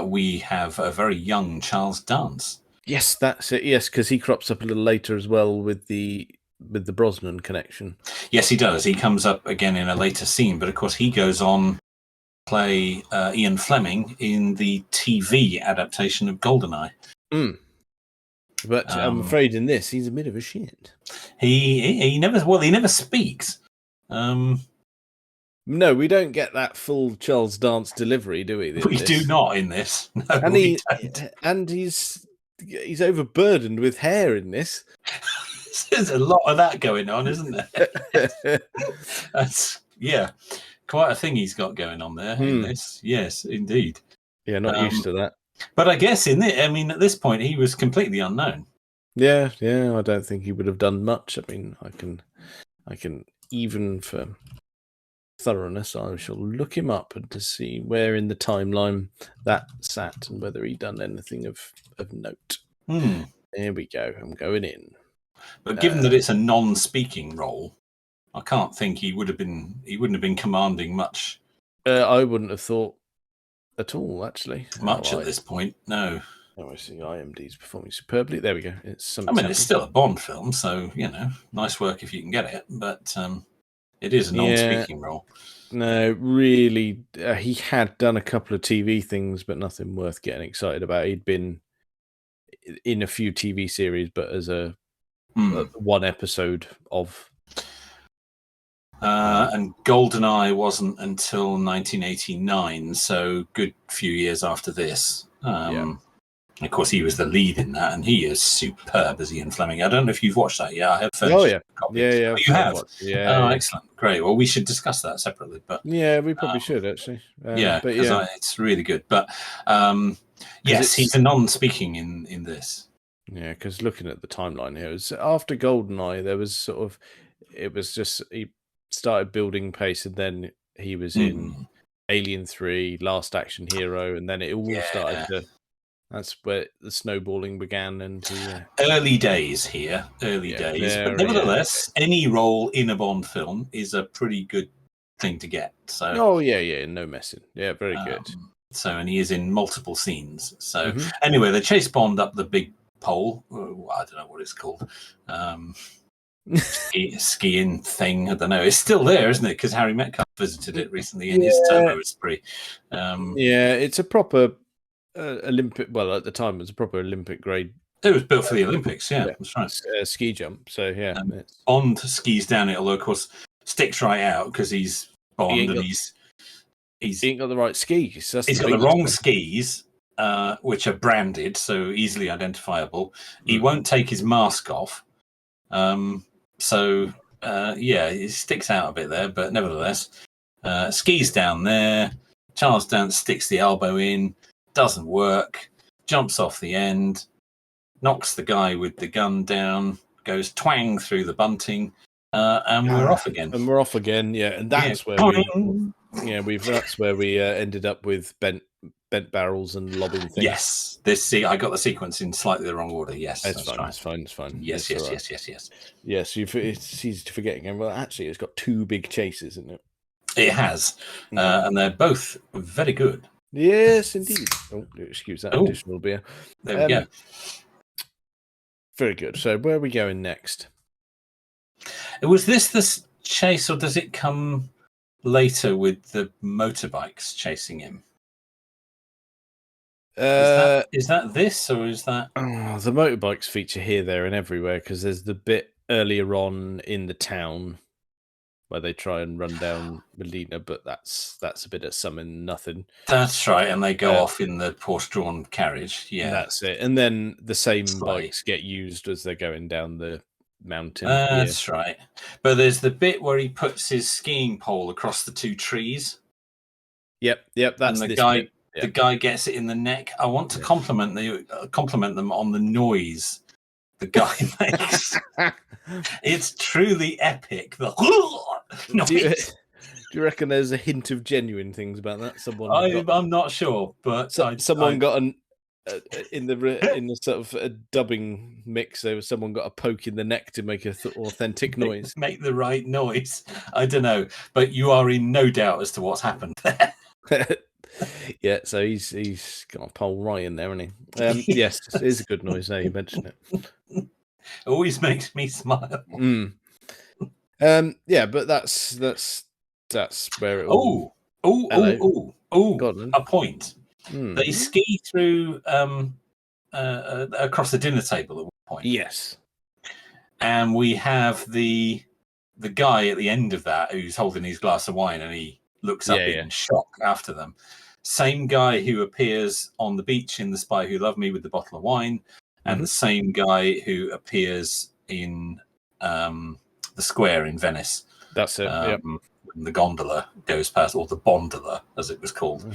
We have a very young Charles Dance. Yes, that's it. Yes, because he crops up a little later as well with the Brosnan connection. Yes, he does. He comes up again in a later scene, but of course he goes on play Ian Fleming in the TV adaptation of GoldenEye. But I'm afraid in this he's a bit of a shit. He never speaks. No, we don't get that full Charles Dance delivery, do we? We do not in this. No, and he's overburdened with hair in this. There's a lot of that going on, isn't there? That's quite a thing he's got going on there in this. Yes, indeed. Yeah, not used to that. But I guess at this point he was completely unknown. Yeah. I don't think he would have done much. I mean, I can even for thoroughness, I shall look him up and to see where in the timeline that sat and whether he'd done anything of note. There we go. I'm going in. But given that it's a non-speaking role, I can't think he wouldn't have been commanding much. I wouldn't have thought at all, actually. Much at this point, no. Oh, I see. IMD's performing superbly. There we go. It's still a Bond film, so nice work if you can get it. But it is a non-speaking role. No, really, he had done a couple of TV things, but nothing worth getting excited about. He'd been in a few TV series, but as a one episode of. And GoldenEye wasn't until 1989, so good few years after this. Of course, he was the lead in that, and he is superb as Ian Fleming. I don't know if you've watched that yet. I have. Yeah. Oh, you have. Yeah. Excellent, great. Well, we should discuss that separately. But yeah, we probably should actually. It's really good. But yes, he's a non-speaking in this. Yeah, because looking at the timeline here, it was after GoldenEye, there was it was just he started building pace, and then he was in Alien 3, Last Action Hero, and then it all started to. That's where the snowballing began, and early days here, early days. But nevertheless, any role in a Bond film is a pretty good thing to get. So, no messing. Yeah, very good. So, and he is in multiple scenes. So, anyway, they chase Bond up the big pole. I don't know what it's called. Skiing thing. I don't know. It's still there, isn't it? Because Harry Metcalf visited it recently in his Turbo spree. It's a proper Olympic. Well, at the time, it was a proper Olympic grade. It was built for the Olympics. Yeah, that's right. Ski jump. So Bond skis down it, although of course sticks right out because he's Bond and he ain't got the right skis. He's got the wrong skis, which are branded, so easily identifiable. He won't take his mask off. He sticks out a bit there, but nevertheless, skis down there. Charles Dance sticks the elbow in, doesn't work, jumps off the end, knocks the guy with the gun down, goes twang through the bunting, and we're off again. And that's where we ended up with bent barrels and lobbing things. Yes, I got the sequence in slightly the wrong order. Yes, it's fine. Yes. Yes, it's easy to forget again. Well, actually, it's got two big chases, isn't it? It has, and they're both very good. Yes, indeed. Oh, excuse that additional beer. There we go. Very good. So, where are we going next? Was this the chase, or does it come later with the motorbikes chasing him? Is that this, or is that? The motorbikes feature here, there, and everywhere because there's the bit earlier on in the town where they try and run down Melina, but that's a bit of something nothing. That's right, and they go off in the horse-drawn carriage. Yeah, that's it. And then the same bikes get used as they're going down the mountain. That's right. But there's the bit where he puts his skiing pole across the two trees. Yep. That's and the guy. Bit. The guy gets it in the neck. I want to compliment them on the noise the guy makes. It's truly epic. The noise. Do you reckon there's a hint of genuine things about that? I'm not sure, but someone got in the sort of a dubbing mix. Someone got a poke in the neck to make an authentic noise. Make the right noise. I don't know, but you are in no doubt as to what's happened there. Yeah, so he's got a pole right in there, hasn't he? Yes, it is a good noise now you mention it. Always makes me smile. Yeah, but that's where it all. A point. They ski through across the dinner table at one point. Yes, and we have the guy at the end of that who's holding his glass of wine, and he looks up in shock after them. Same guy who appears on the beach in The Spy Who Loved Me with the bottle of wine, and the same guy who appears in the square in Venice. That's it. When the gondola goes past, or the bondola, as it was called.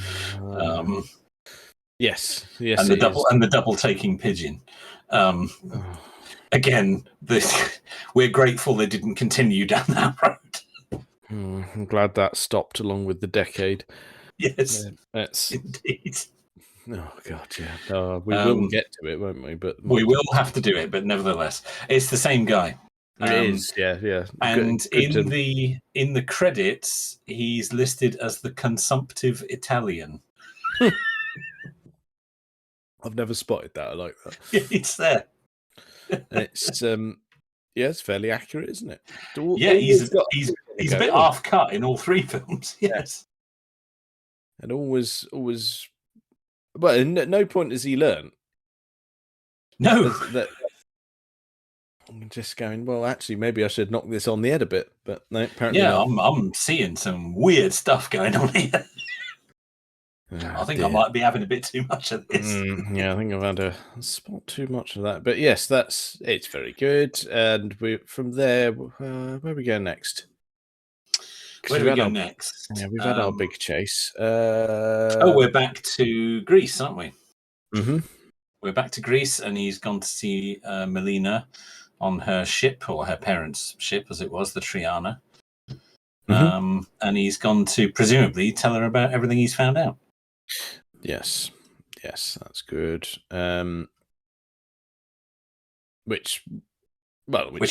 Yes, and the double taking pigeon. Again, we're grateful they didn't continue down that road. I'm glad that stopped along with the decade. Yes, indeed. Oh God, yeah. We will get to it, won't we? But we will have to do it. But nevertheless, it's the same guy. It is, yeah. And in the credits, he's listed as the consumptive Italian. I've never spotted that. I like that. Yeah, it's there. It's it's fairly accurate, isn't it? He's a bit half cut in all three films. Yes. And always, well, at no point has he learned. No. I'm just going, well, actually, maybe I should knock this on the head a bit, but no, apparently not. I'm seeing some weird stuff going on here. I think I might be having a bit too much of this. I think I've had a spot too much of that. But yes, it's very good. And from there, where are we going next? Where do we go next? Yeah, we've had our big chase. We're back to Greece, aren't we? Mm-hmm. We're back to Greece, and he's gone to see Melina on her ship, or her parents' ship, as it was, the Triana. And he's gone to presumably tell her about everything he's found out. Yes, that's good. Which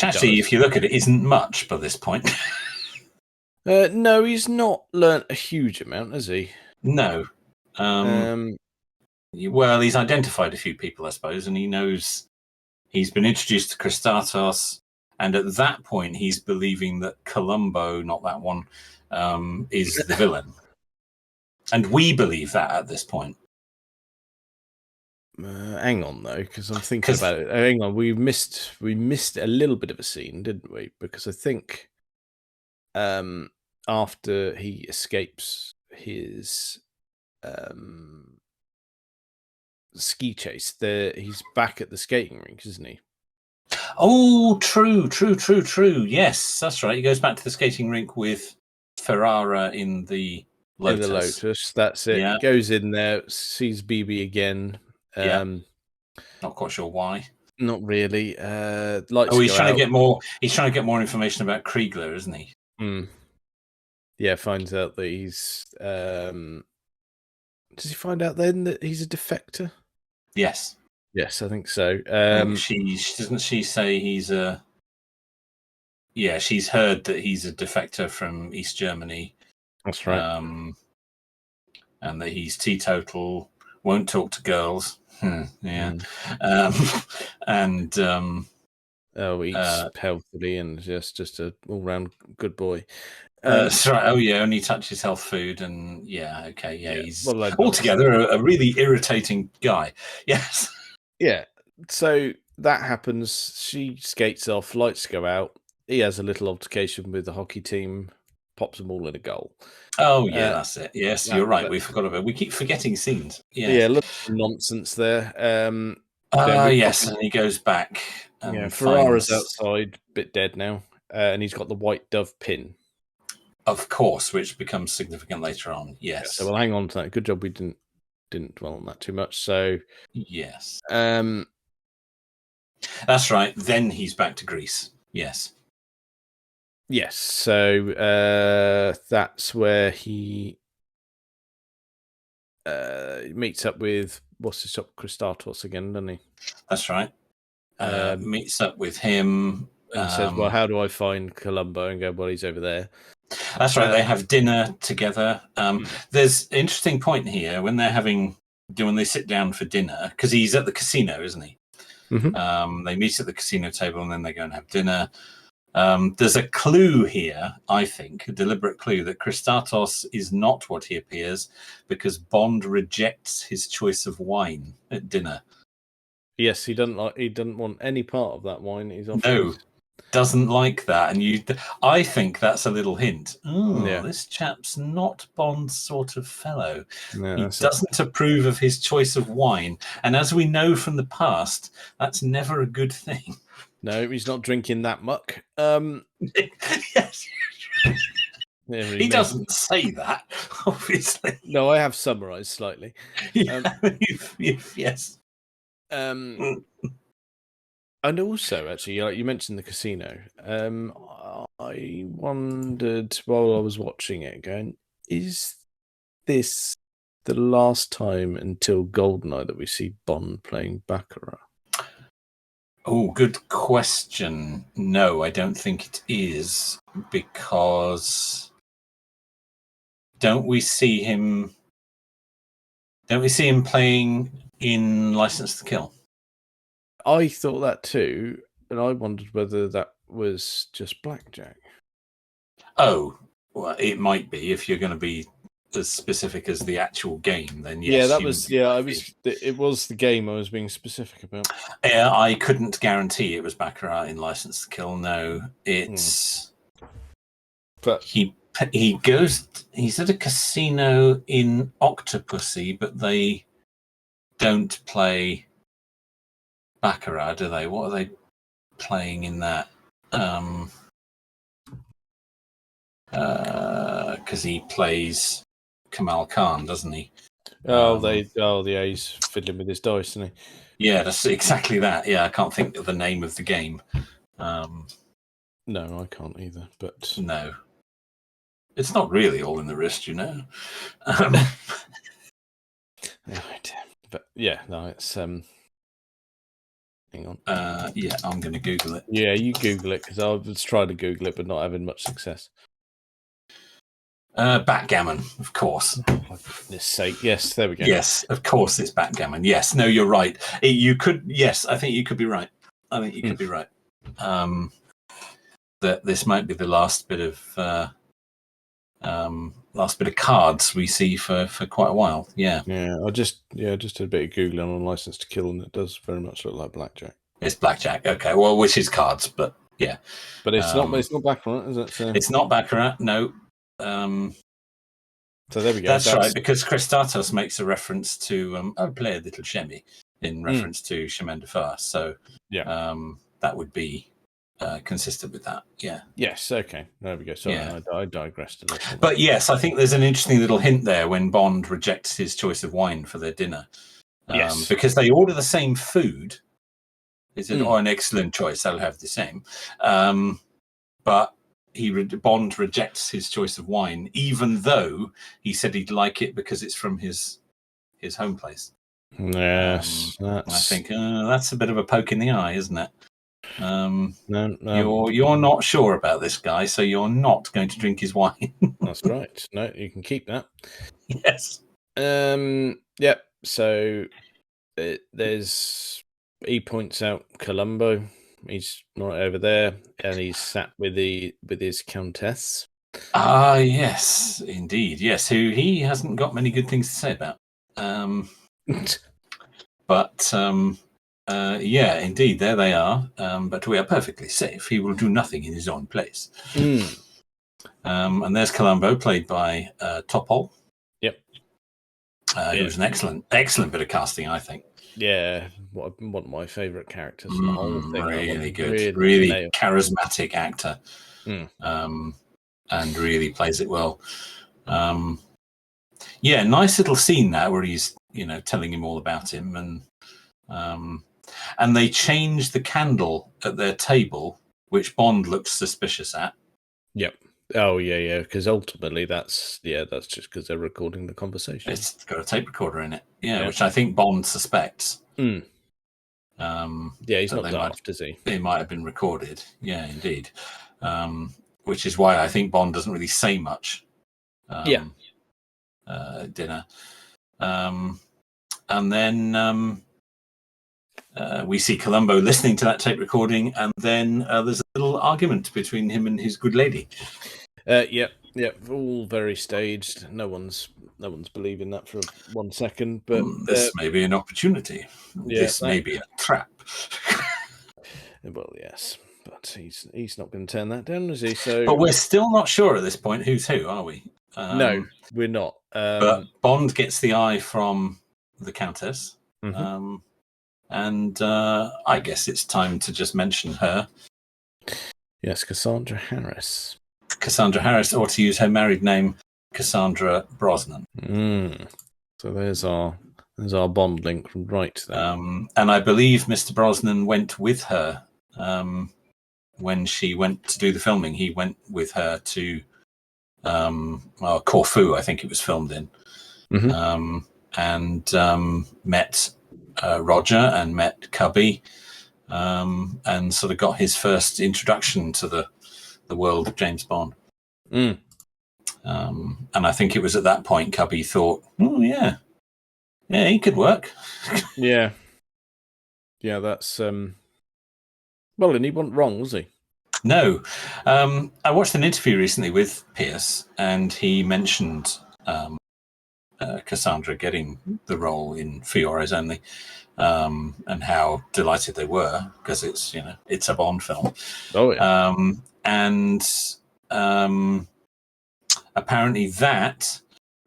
actually, if you look at it, isn't much by this point. No, he's not learnt a huge amount, has he? No. Well, he's identified a few people, I suppose, and he knows he's been introduced to Christatos, and at that point, he's believing that Columbo, not that one, is the villain. And we believe that at this point. Hang on, though, because I'm thinking about it. Hang on, we missed a little bit of a scene, didn't we? Because I think after he escapes his ski chase, he's back at the skating rink, isn't he? Oh, true. Yes, that's right. He goes back to the skating rink with Ferrara in the Lotus. In the Lotus, that's it. Yeah. He goes in there, sees BB again. Not quite sure why. Not really. He's trying to get more. He's trying to get more information about Kriegler, isn't he? Yeah, finds out that he's. Does he find out then that he's a defector? Yes. Yes, I think so. Doesn't she say he's a? Yeah, she's heard that he's a defector from East Germany. That's right. And that he's teetotal, won't talk to girls. Yeah. Eats healthily and just a all-round good boy. That's right. Oh, yeah, only touches health food, and he's altogether a really irritating guy. Yes. Yeah. So that happens. She skates off. Lights go out. He has a little altercation with the hockey team. Pops them all in a goal. Oh yeah, that's it. Yes, you're right. We forgot about it. We keep forgetting scenes. Yeah, a little nonsense there. Yes, and he goes back. And Ferrara's outside, bit dead now, and he's got the white dove pin. Of course, which becomes significant later on. Yes. So we'll hang on to that. Good job we didn't dwell on that too much. So yes. That's right. Then he's back to Greece. Yes. Yes. So that's where he meets up with Christatos again, doesn't he? That's right. Meets up with him. And says, "Well, how do I find Columbo?" And go, "Well, he's over there." That's right. They have dinner together. There's an interesting point here when they sit down for dinner, because he's at the casino, isn't he? Mm-hmm. They meet at the casino table and then they go and have dinner. There's a clue here, I think, a deliberate clue that Christatos is not what he appears, because Bond rejects his choice of wine at dinner. Yes, he doesn't want any part of that wine. Doesn't like that, and I think that's a little hint. This chap's not Bond's sort of fellow. No, he doesn't approve of his choice of wine, and as we know from the past, that's never a good thing. No, he's not drinking that muck. Yes. He doesn't say that, obviously. No, I have summarised slightly. Yes. And also, actually, you mentioned the casino. I wondered while I was watching it, going, is this the last time until GoldenEye that we see Bond playing Baccarat? Oh, good question. No, I don't think it is, because don't we see him playing in License to Kill? I thought that too, and I wondered whether that was just blackjack. Oh, well, it might be if you're going to be as specific as the actual game. Then yes. Yeah, that was. Yeah, it was the game I was being specific about. Yeah, I couldn't guarantee it was Baccarat in License to Kill. No, it's. But he's at a casino in Octopussy, but they don't play Baccarat, do they? What are they playing in that? Because he plays Kamal Khan, doesn't he? He's fiddling with his dice, isn't he? Yeah, that's exactly that. Yeah, I can't think of the name of the game. No, I can't either. But no. It's not really all in the wrist, you know. Right. But yeah, no, it's hang on. Yeah, I'm going to Google it. Yeah, you Google it because I was trying to Google it, but not having much success. Backgammon, of course. For goodness sake, yes, there we go. Yes, of course, it's backgammon. Yes, no, you're right. You could, yes, I think you could be right. I think you could be right. That this might be the last bit of cards we see for quite a while. Yeah, I just did a bit of Googling on License to Kill, and it does very much look like blackjack. it's blackjack. Okay, well, which is cards, but yeah, but it's not. It's not baccarat, is it? So... It's not baccarat. No. So there we go. That's right, because Christatos makes a reference to "I play a little shemmy" in reference to chemin de fer. So yeah, that would be consistent with that. Yeah. Yes. Okay. There we go. Sorry, I digressed a little. But yes, I think there's an interesting little hint there when Bond rejects his choice of wine for their dinner. Yes. Because they order the same food. He said, "Oh, an excellent choice. I'll have the same." But Bond rejects his choice of wine, even though he said he'd like it because it's from his home place. Yes, I think that's a bit of a poke in the eye, isn't it? You're not sure about this guy, so you're not going to drink his wine. That's right. No, you can keep that. Yes. Yeah. So he points out Columbo. He's right over there, and he's sat with his countess. Ah, yes, indeed, yes. Who he hasn't got many good things to say about. But yeah, indeed, there they are. But we are perfectly safe. He will do nothing in his own place. And there's Columbo, played by Topol. Yep. It was an excellent bit of casting, I think. Yeah, one of my favourite characters in the whole thing. Really good, really charismatic actor, and really plays it well. Yeah, nice little scene now where he's telling him all about him, and they change the candle at their table, which Bond looks suspicious at. Yep. Oh yeah, because ultimately that's just because they're recording the conversation. It's got a tape recorder in it, which I think Bond suspects. Yeah, he's not daft, is he? It might have been recorded. Yeah, indeed. Which is why I think Bond doesn't really say much. At dinner, and then we see Columbo listening to that tape recording, and then there's a little argument between him and his good lady. Yep, all very staged. No one's believing that for 1 second. But this may be an opportunity. This may be a trap. Well, yes, but he's not going to turn that down, is he? So, but we're still not sure at this point who's who, are we? No, we're not. But Bond gets the eye from the Countess. And I guess it's time to just mention her. Yes, Cassandra Harris. Cassandra Harris, or to use her married name, Cassandra Brosnan. So there's our Bond link right there. And I believe Mr. Brosnan went with her when she went to do the filming. He went with her to Corfu, I think it was filmed in, and met Roger and met Cubby, and sort of got his first introduction to the world of James Bond. And I think it was at that point Cubby thought, yeah, he could work. yeah, that's well, and he wasn't wrong, was he? No. I watched an interview recently with Pierce, and he mentioned Cassandra getting the role in For Your Eyes Only, and how delighted they were, because it's a Bond film. Oh yeah. And apparently that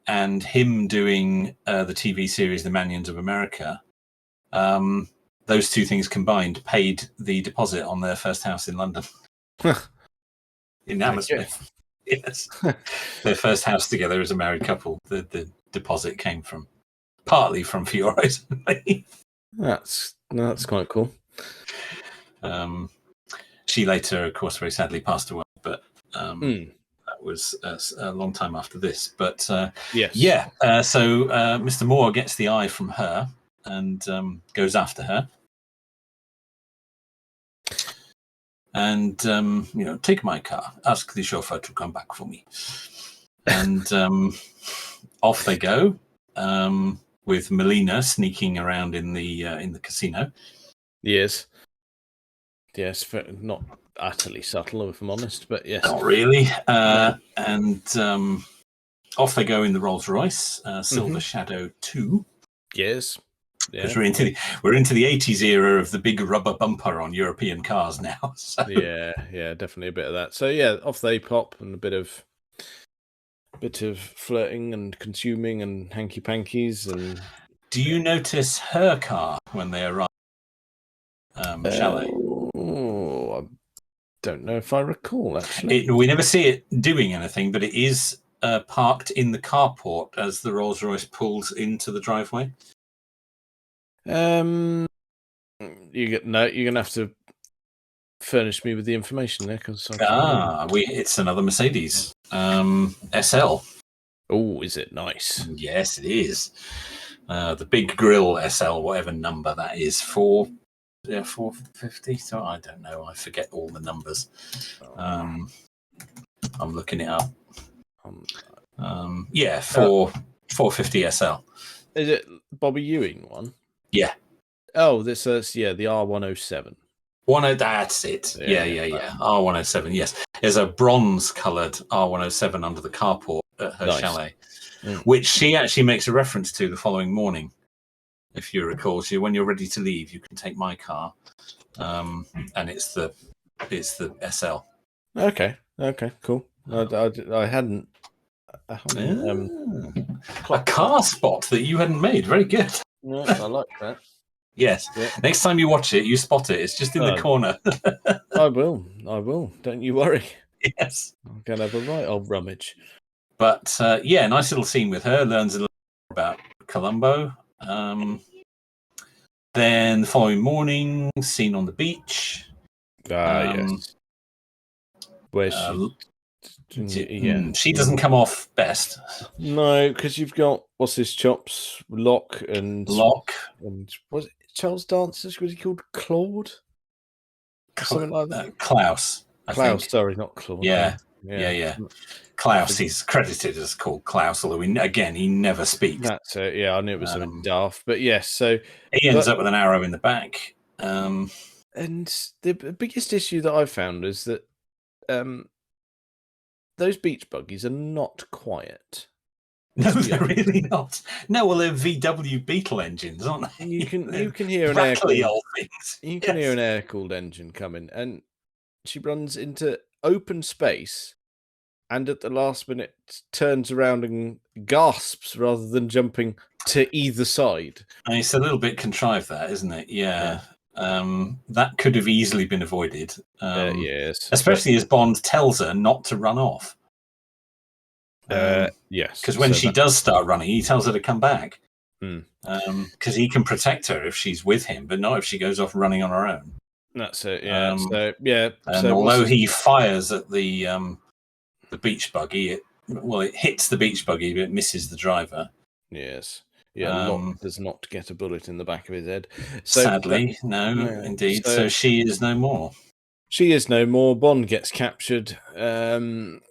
and him doing the TV series The Manions of America, those two things combined paid the deposit on their first house in London. In Hammersmith. Yes. Their first house together as a married couple. The deposit came partly from For Your Eyes Only. That's quite cool. She later, of course, very sadly passed away, but that was a long time after this. But Yes. yeah, so Mr. Moore gets the eye from her and goes after her. And, take my car, ask the chauffeur to come back for me. And off they go, with Melina sneaking around in the casino. Yes. Yes, not utterly subtle, if I'm honest, but yes. Not really. And off they go in the Rolls Royce, Silver Shadow 2. Yes. Because we're into the 80s era of the big rubber bumper on European cars now. So. Yeah, definitely a bit of that. So yeah, off they pop, and a bit of flirting and consuming and hanky pankies. And do you notice her car when they arrive? Chalet. Oh, I don't know if I recall actually. We never see it doing anything, but it is parked in the carport as the Rolls Royce pulls into the driveway. You're gonna have to furnish me with the information there, because it's another Mercedes SL. Oh, is it nice? Yes, it is. The big grill SL, whatever number that is, 450. So I don't know. I forget all the numbers. I'm looking it up. 450 SL. Is it Bobby Ewing one? Yeah. Oh, this is the R107. That's it. Yeah. R107. Yes, there's a bronze-coloured R107 under the carport at her chalet, which she actually makes a reference to the following morning. If you recall, when you're ready to leave, you can take my car, and it's the SL. Okay, cool. I hadn't. A car spot that you hadn't made. Very good. No, I like that. Yes. Yeah. Next time you watch it, you spot it. It's just in the corner. I will. Don't you worry. Yes. I'm going to have a right old rummage. But nice little scene with her. Learns a little more about Columbo. Then the following morning, scene on the beach. Yes. Where she doesn't come off best. No, because you've got what's his chops, Locke, and was it Charles Dancer's? Was he called Claude? Something like that. Klaus. I think. Sorry, not Claude. Yeah. Klaus. He's credited as called Klaus, although he never speaks. That's it. Yeah, I knew it was something daft, but yes. So he ends up with an arrow in the back. And the biggest issue that I've found is that those beach buggies are not quiet. No, they're really not. No, well, they're VW Beetle engines, aren't they? You can hear an old things. You can hear an air-cooled engine coming, and she runs into open space, and at the last minute turns around and gasps rather than jumping to either side. And it's a little bit contrived, that, isn't it? Yeah. That could have easily been avoided. Yes, especially as Bond tells her not to run off. Yes, because when she does start running, he tells her to come back. Because he can protect her if she's with him, but not if she goes off running on her own. That's it. Yeah. And although he fires at the beach buggy, it hits the beach buggy, but it misses the driver. Yes. Yeah, Locke does not get a bullet in the back of his head. So, sadly, no, indeed. So she is no more. She is no more. Bond gets captured. But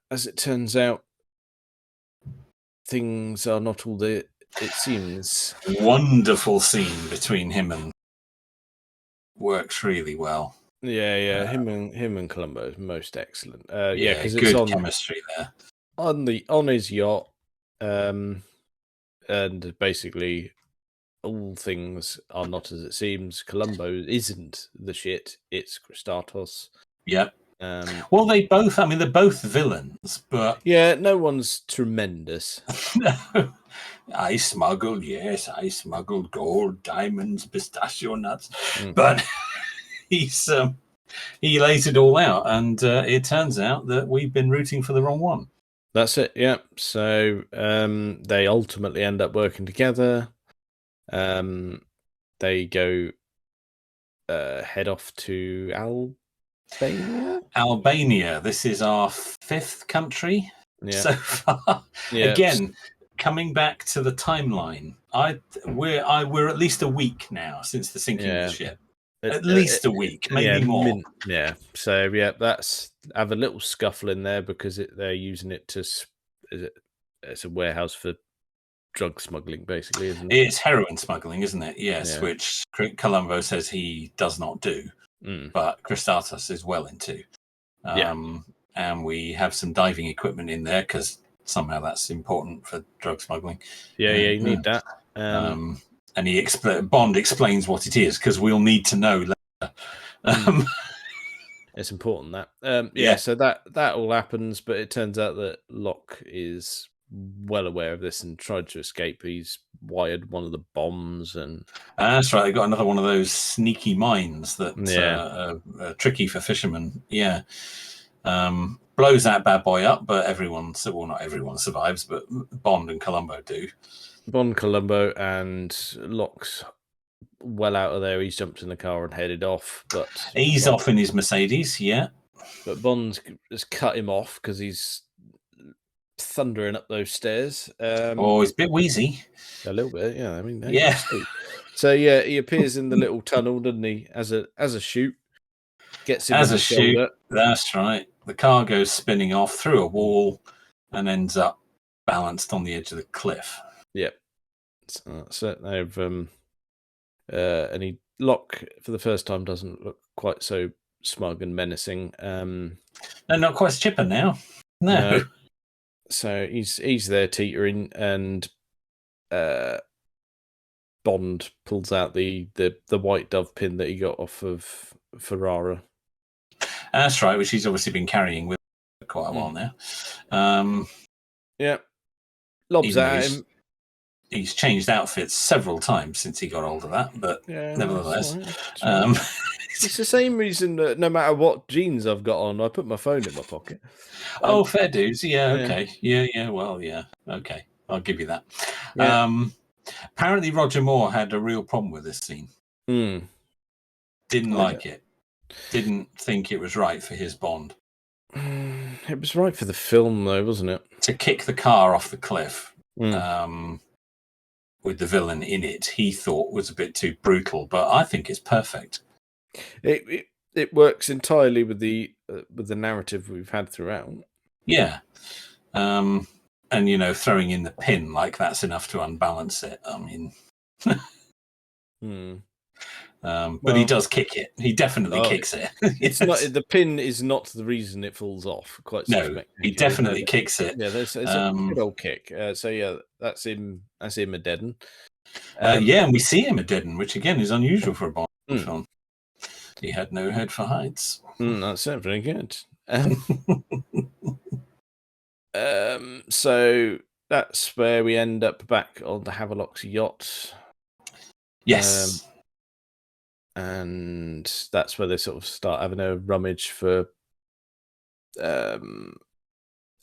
as it turns out, things are not all that it seems. Wonderful scene between him and works really well. Yeah. Him and Columbo is most excellent. Because it's good chemistry there on his yacht. And basically, all things are not as it seems. Columbo isn't the shit. It's Christatos. Yep. Well, they're both villains, but no one's tremendous. No, I smuggled gold, diamonds, pistachio nuts, but he lays it all out, and it turns out that we've been rooting for the wrong one. That's it. Yeah. So they ultimately end up working together. They go head off to Albania. This is our 5th country so far. Yeah. Again, coming back to the timeline, we're at least a week now since the sinking of the ship. At least a week, maybe more. So that's have a little scuffle in there because they're using it to. It's a warehouse for drug smuggling, basically, isn't it? It's heroin smuggling, isn't it? Yes, which Columbo says he does not do, but Christatos is well into. And we have some diving equipment in there because somehow that's important for drug smuggling. Yeah, you need that. And Bond explains what it is because we'll need to know later. It's important that. So that all happens, but it turns out that Locke is well aware of this and tried to escape. He's wired one of the bombs, and that's right. They got another one of those sneaky mines that are tricky for fishermen. Yeah, blows that bad boy up, but not everyone survives, but Bond and Columbo do. Bond, Columbo, and Locke's well out of there. He's jumped in the car and headed off, but he's off in his Mercedes. Yeah, but Bond has cut him off because he's thundering up those stairs. He's a bit wheezy. A little bit, yeah. I mean, yeah. So he appears in the little tunnel, doesn't he? As a shoot, gets him as a shoot. That's right. The car goes spinning off through a wall and ends up balanced on the edge of the cliff. Yep. So they've and Locke for the first time doesn't look quite so smug and menacing. No, not quite as chipper now. No. So he's there teetering, and Bond pulls out the white dove pin that he got off of Ferrara. That's right, which he's obviously been carrying with for quite a while now. Lobs at him. He's changed outfits several times since he got hold of that, but nevertheless. Right. It's the same reason that no matter what jeans I've got on, I put my phone in my pocket. Fair dues. Yeah, okay. Yeah, well, yeah. Okay, I'll give you that. Yeah. Apparently, Roger Moore had a real problem with this scene. Didn't like it. Didn't think it was right for his Bond. It was right for the film, though, wasn't it? To kick the car off the cliff with the villain in it, he thought was a bit too brutal, but I think it's perfect. It works entirely with the narrative we've had throughout. Yeah. And, throwing in the pin like that's enough to unbalance it. I mean... But he does kick it. He definitely kicks it. It's not the pin is not the reason it falls off. No, he definitely kicks it. Yeah, it's a good old kick. That's him. That's him a deaden. And we see him a deaden, which again is unusual for a Bond film. He had no head for heights. That's very good. So that's where we end up back on the Havelock's yacht. Yes. And that's where they sort of start having a rummage for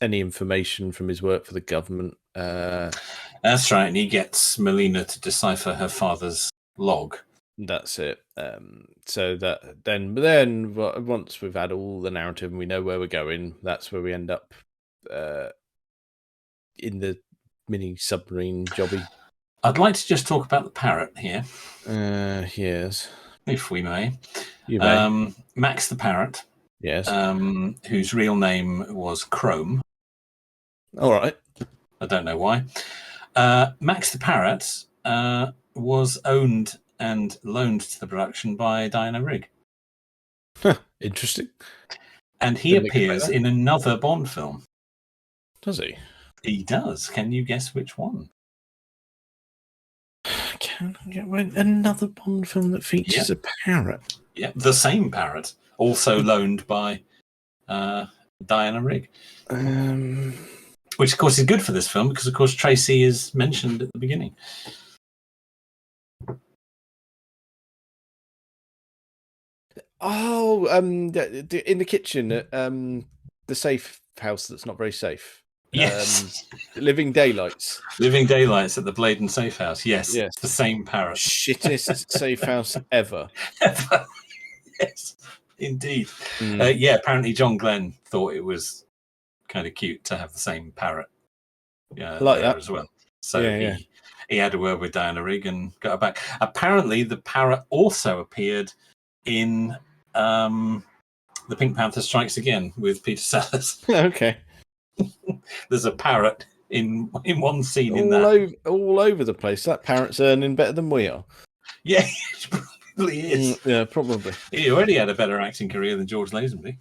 any information from his work for the government. That's right, and he gets Melina to decipher her father's log. That's it. So that then once we've had all the narrative and we know where we're going, that's where we end up in the mini submarine jobby. I'd like to just talk about the parrot here. Yes. If we may. You may. Max the parrot. Yes. Whose real name was Chrome. All right. I don't know why. Max the parrot was owned and loaned to the production by Diana Rigg. Interesting. And he appears in another Bond film. Does he? He does. Can you guess which one? Can I get another Bond film that features a parrot? Yeah, the same parrot, also loaned by Diana Rigg. Which, of course, is good for this film because, of course, Tracy is mentioned at the beginning. Oh, in the kitchen at the safe house that's not very safe. Yes. Living Daylights. Living Daylights at the Bladen Safe House. Yes. Yes. The same parrot. Shittest safe house ever. Ever. Yes. Indeed. Mm. Yeah, apparently John Glenn thought it was kind of cute to have the same parrot Like there that. as well. So Yeah, he had a word with Diana Rigg and got her back. Apparently, the parrot also appeared in The Pink Panther Strikes Again with Peter Sellers. Okay. There's a parrot in one scene in that. All over the place. That parrot's earning better than we are. Yeah, it probably is. Yeah, probably. He already had a better acting career than George Lazenby.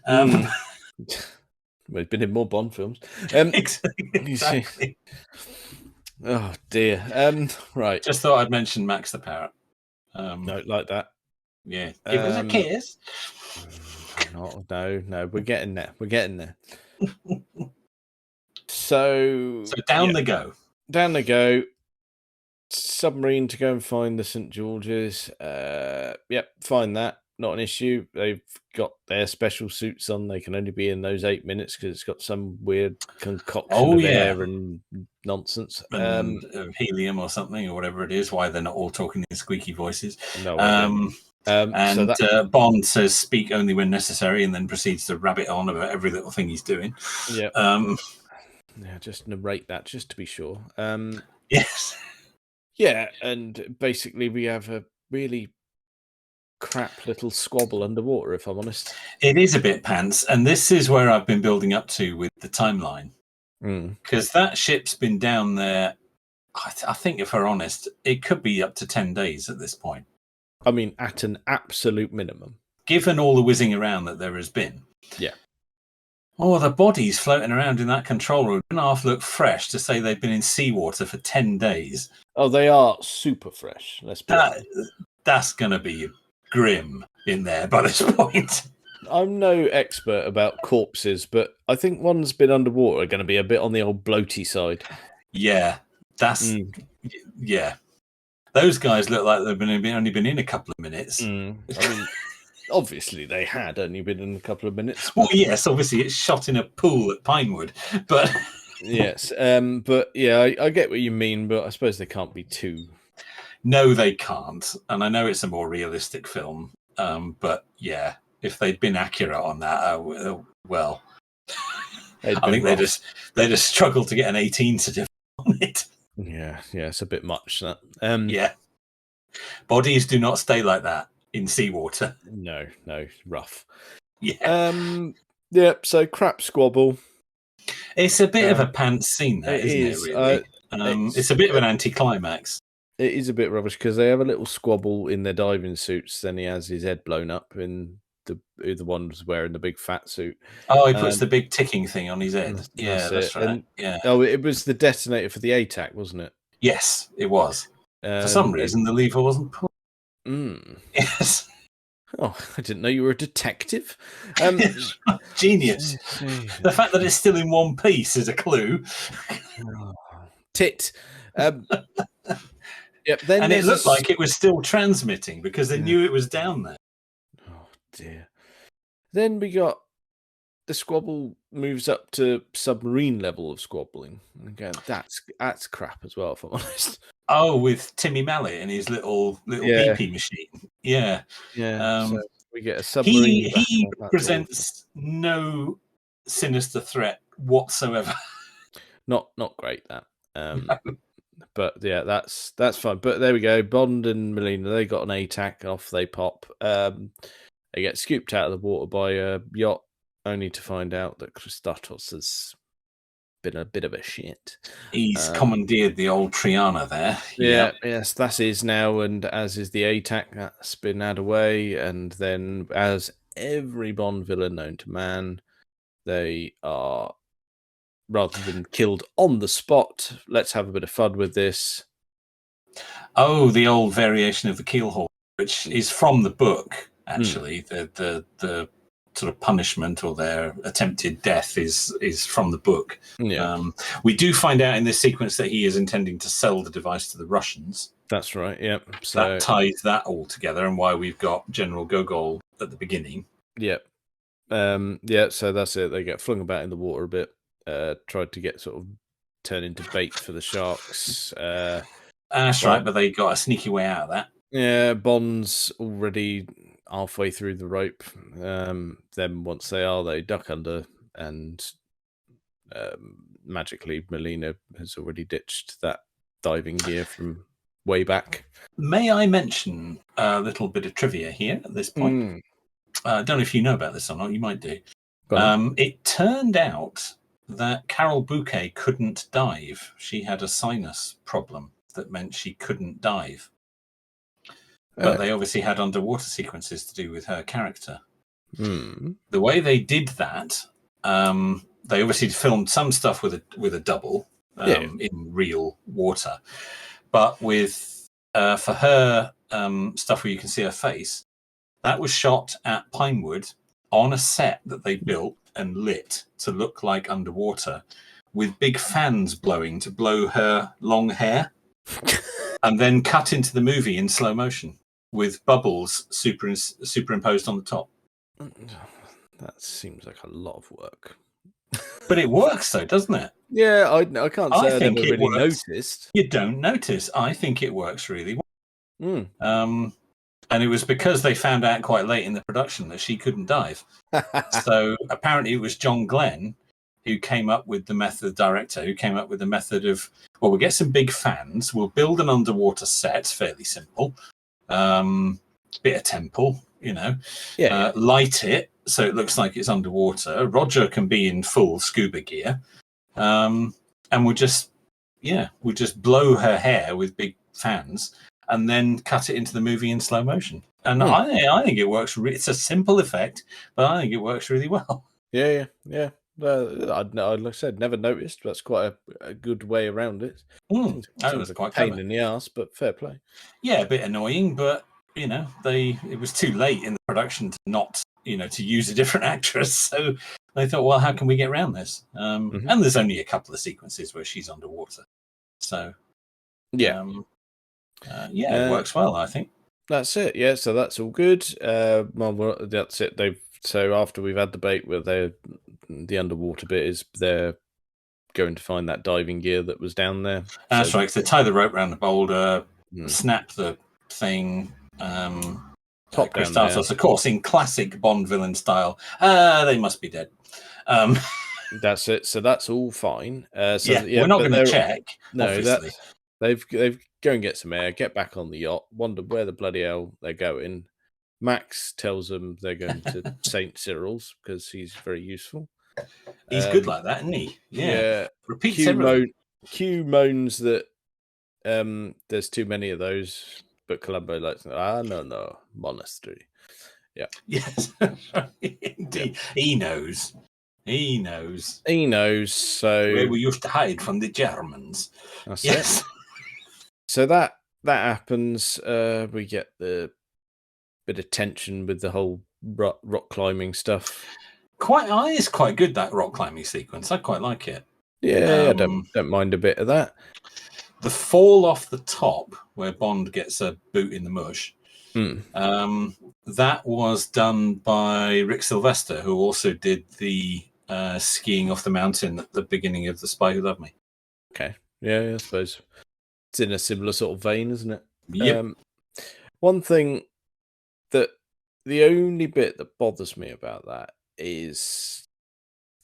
Well, he's been in more Bond films. Exactly. Oh dear. Right. Just thought I'd mention Max the parrot. No, like that. Yeah, give us a kiss. No, we're getting there. We're getting there. So down they go. Down they go. Submarine to go and find the St. George's. Yep, find that. Not an issue. They've got their special suits on. They can only be in those 8 minutes because it's got some weird concoction of air and nonsense. And helium or something, or whatever it is, why they're not all talking in squeaky voices. No idea. Bond says speak only when necessary and then proceeds to rabbit on about every little thing he's doing. Yeah. Just narrate that just to be sure. Yes. Yeah, and basically we have a really crap little squabble underwater, if I'm honest. It is a bit pants, and this is where I've been building up to with the timeline. Because that ship's been down there, I think if we're honest, it could be up to 10 days at this point. I mean, at an absolute minimum. Given all the whizzing around that there has been. Yeah. Oh, the bodies floating around in that control room don't half look fresh to say they've been in seawater for 10 days. Oh, they are super fresh. Let's be honest. That's going to be grim in there by this point. I'm no expert about corpses, but I think one's been underwater are going to be a bit on the old bloaty side. Yeah, yeah. Those guys look like they've only been in a couple of minutes. I mean, obviously they had only been in a couple of minutes. Well, yes, obviously it's shot in a pool at Pinewood, but yes, but yeah, I get what you mean, but I suppose they can't be too. No, they can't, and I know it's a more realistic film, but yeah, if they'd been accurate on that, well, I think they just struggled to get an 18 certificate on it. Yeah, it's a bit much. That. Yeah, bodies do not stay like that in seawater. No, rough. Yeah. So crap squabble. It's a bit of a pants scene, that isn't it? Really, it's a bit of an anticlimax. It is a bit rubbish because they have a little squabble in their diving suits. Then he has his head blown up in the one who's wearing the big fat suit. Oh, he puts the big ticking thing on his head. Yeah, that's right. And, yeah. Oh, it was the detonator for the ATAC, wasn't it? Yes, it was. For some reason, the lever wasn't pulled. Yes. Oh, I didn't know you were a detective. Genius. The fact that it's still in one piece is a clue. Tit. Yep. Then and it looked like it was still transmitting because they knew it was down there. Oh dear. Then we got the squabble moves up to submarine level of squabbling. Again, that's crap as well, if I'm honest. Oh, with Timmy Mallet and his little BP machine. Yeah. Yeah. So we get a submarine. He presents no sinister threat whatsoever. Not great that. No. But yeah, that's fine. But there we go. Bond and Melina, they got an ATAC, off they pop. They get scooped out of the water by a yacht, only to find out that Christatos has been a bit of a shit. He's commandeered the old Triana there. Yeah, yes, that is now, and as is the ATAC, that's been had away. And then, as every Bond villain known to man, they are, rather than killed on the spot, let's have a bit of fun with this. Oh, the old variation of the keelhaul, which is from the book, actually. The sort of punishment or their attempted death is from the book. Yeah. We do find out in this sequence that he is intending to sell the device to the Russians. That's right, yeah. So that ties that all together and why we've got General Gogol at the beginning. Yeah. So that's it. They get flung about in the water a bit. Tried to get sort of turn into bait for the sharks. That's right, but they got a sneaky way out of that. Yeah, Bond's already halfway through the rope. Then once they duck under, and magically Melina has already ditched that diving gear from way back. May I mention a little bit of trivia here at this point? I don't know if you know about this or not. You might do. It turned out that Carol Bouquet couldn't dive. She had a sinus problem that meant she couldn't dive. But they obviously had underwater sequences to do with her character. The way they did that, they obviously filmed some stuff with a double in real water, but with for her stuff where you can see her face, that was shot at Pinewood on a set that they built and lit to look like underwater, with big fans blowing to blow her long hair, and then cut into the movie in slow motion with bubbles superimposed on the top. That seems like a lot of work. But it works, though, doesn't it? Yeah, I can't say I never really noticed. You don't notice. I think it works really well. And it was because they found out quite late in the production that she couldn't dive. So apparently it was John Glenn who came up with the method, the director, who came up with the method of, well, we'll get some big fans, we'll build an underwater set, fairly simple, bit of temple, light it so it looks like it's underwater. Roger can be in full scuba gear, and we'll just blow her hair with big fans and then cut it into the movie in slow motion. And I think it works. It's a simple effect, but I think it works really well. Yeah. Like I said, never noticed. That's quite a good way around it. Seems was quite pain clever. in the ass, but fair play. Yeah, a bit annoying, but it was too late in the production to not, to use a different actress. So they thought, well, how can we get around this? And there's only a couple of sequences where she's underwater. So it works well, I think. That's it. Yeah, so that's all good. That's it. So after we've had the bait where the underwater bit is they're going to find that diving gear that was down there. That's right. So they tie the rope around the boulder, snap the thing. Top down there. Of course, in classic Bond villain style. They must be dead. That's it. So that's all fine. We're not going to check. No, obviously. They've go and get some air, get back on the yacht, wonder where the bloody hell they're going. Max tells them they're going to St. Cyril's because he's very useful. He's good like that, isn't he? Yeah. Repeats everything. Q moans that there's too many of those, but Columbo likes, no, monastery. Yeah. Yes. Indeed. Yeah. He knows. So where we used to hide from the Germans. Yes. So that happens. We get the bit of tension with the whole rock climbing stuff. It's quite good, that rock climbing sequence. I quite like it. Yeah, I don't mind a bit of that. The fall off the top where Bond gets a boot in the mush. That was done by Rick Sylvester, who also did the skiing off the mountain at the beginning of The Spy Who Loved Me. Okay. Yeah, I suppose it's in a similar sort of vein, isn't it? Yep. One thing that the only bit that bothers me about that is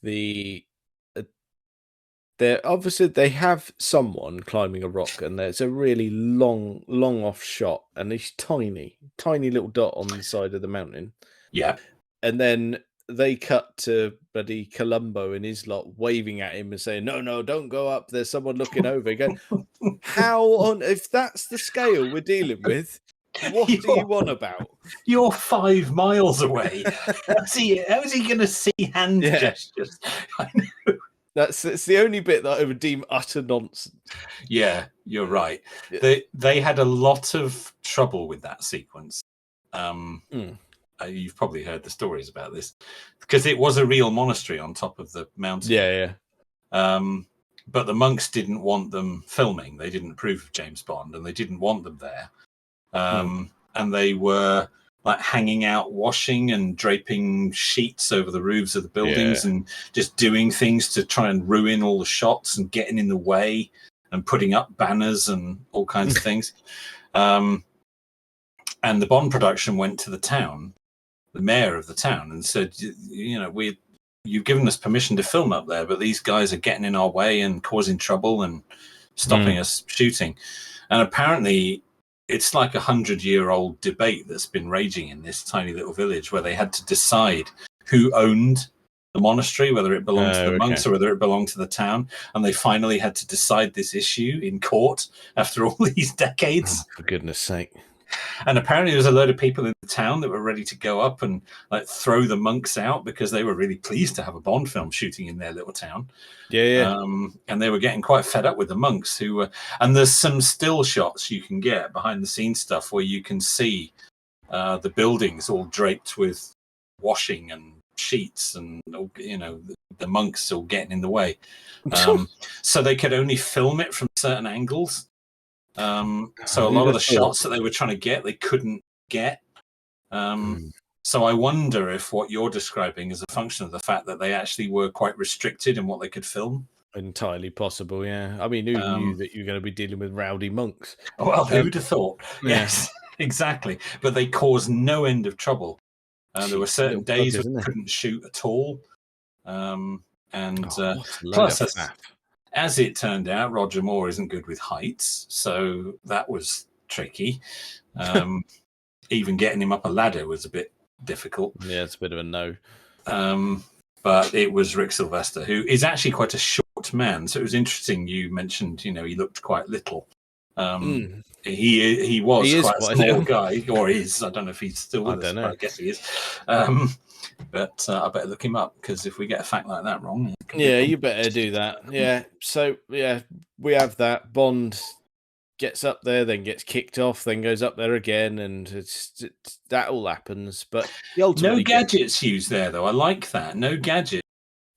they obviously they have someone climbing a rock, and there's a really long off shot, and this tiny little dot on the side of the mountain. Yeah, and then they cut to Buddy Columbo and his lot waving at him and saying, "No, don't go up. There's someone looking over." You go, if that's the scale we're dealing with, what do you want about? You're 5 miles away. How's he going to see hand gestures? I know. It's the only bit that I would deem utter nonsense. Yeah, you're right. They had a lot of trouble with that sequence. You've probably heard the stories about this because it was a real monastery on top of the mountain. Yeah. But the monks didn't want them filming. They didn't approve of James Bond, and they didn't want them there. And they were like hanging out, washing and draping sheets over the roofs of the buildings and just doing things to try and ruin all the shots and getting in the way and putting up banners and all kinds of things. And the Bond production went to the town, the mayor of the town, and said, you've given us permission to film up there, but these guys are getting in our way and causing trouble and stopping us shooting. And apparently it's like 100-year-old debate that's been raging in this tiny little village where they had to decide who owned the monastery, whether it belonged to the monks or whether it belonged to the town. And they finally had to decide this issue in court after all these decades. Oh, for goodness sake. And apparently there was a load of people in the town that were ready to go up and like throw the monks out because they were really pleased to have a Bond film shooting in their little town. Yeah. And they were getting quite fed up with the monks who were, and there's some still shots you can get behind the scenes stuff where you can see the buildings all draped with washing and sheets and, the monks all getting in the way. So they could only film it from certain angles. So a lot of the shots that they were trying to get, they couldn't get. So I wonder if what you're describing is a function of the fact that they actually were quite restricted in what they could film. Entirely possible, yeah. I mean, who knew that you're going to be dealing with rowdy monks? Well, who'd have thought? Yes, exactly. But they caused no end of trouble. There were certain days when they couldn't shoot at all. Plus, as it turned out, Roger Moore isn't good with heights, so that was tricky. Even getting him up a ladder was a bit difficult. Yeah, it's a bit of a no. But it was Rick Sylvester, who is actually quite a short man. So it was interesting you mentioned, he looked quite little. He was quite a small guy, or is. I don't know if he's still with us, but I guess he is. But I better look him up, because if we get a fact like that wrong... Yeah, you better do that. Yeah, so, we have that. Bond gets up there, then gets kicked off, then goes up there again, and it's that all happens. But no gadgets used there, though. I like that. No gadgets.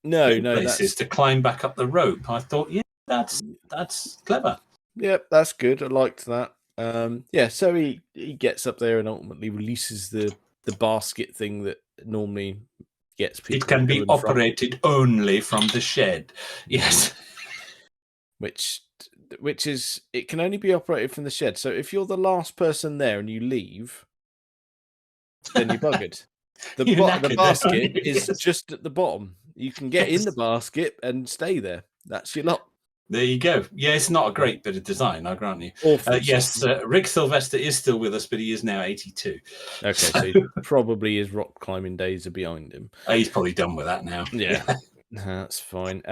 No, places to climb back up the rope. I thought, that's clever. Yep, that's good. I liked that. So he gets up there and ultimately releases the basket thing that normally gets people. It can be operated only from the shed. Yes. Which is, it can only be operated from the shed. So if you're the last person there and you leave, then you're buggered. The basket is just at the bottom. You can get in the basket and stay there. That's your lot. There you go. Yeah, it's not a great bit of design, I grant you. Yes, Rick Sylvester is still with us, but he is now 82. Okay, so probably his rock climbing days are behind him. He's probably done with that now. Yeah, that's fine.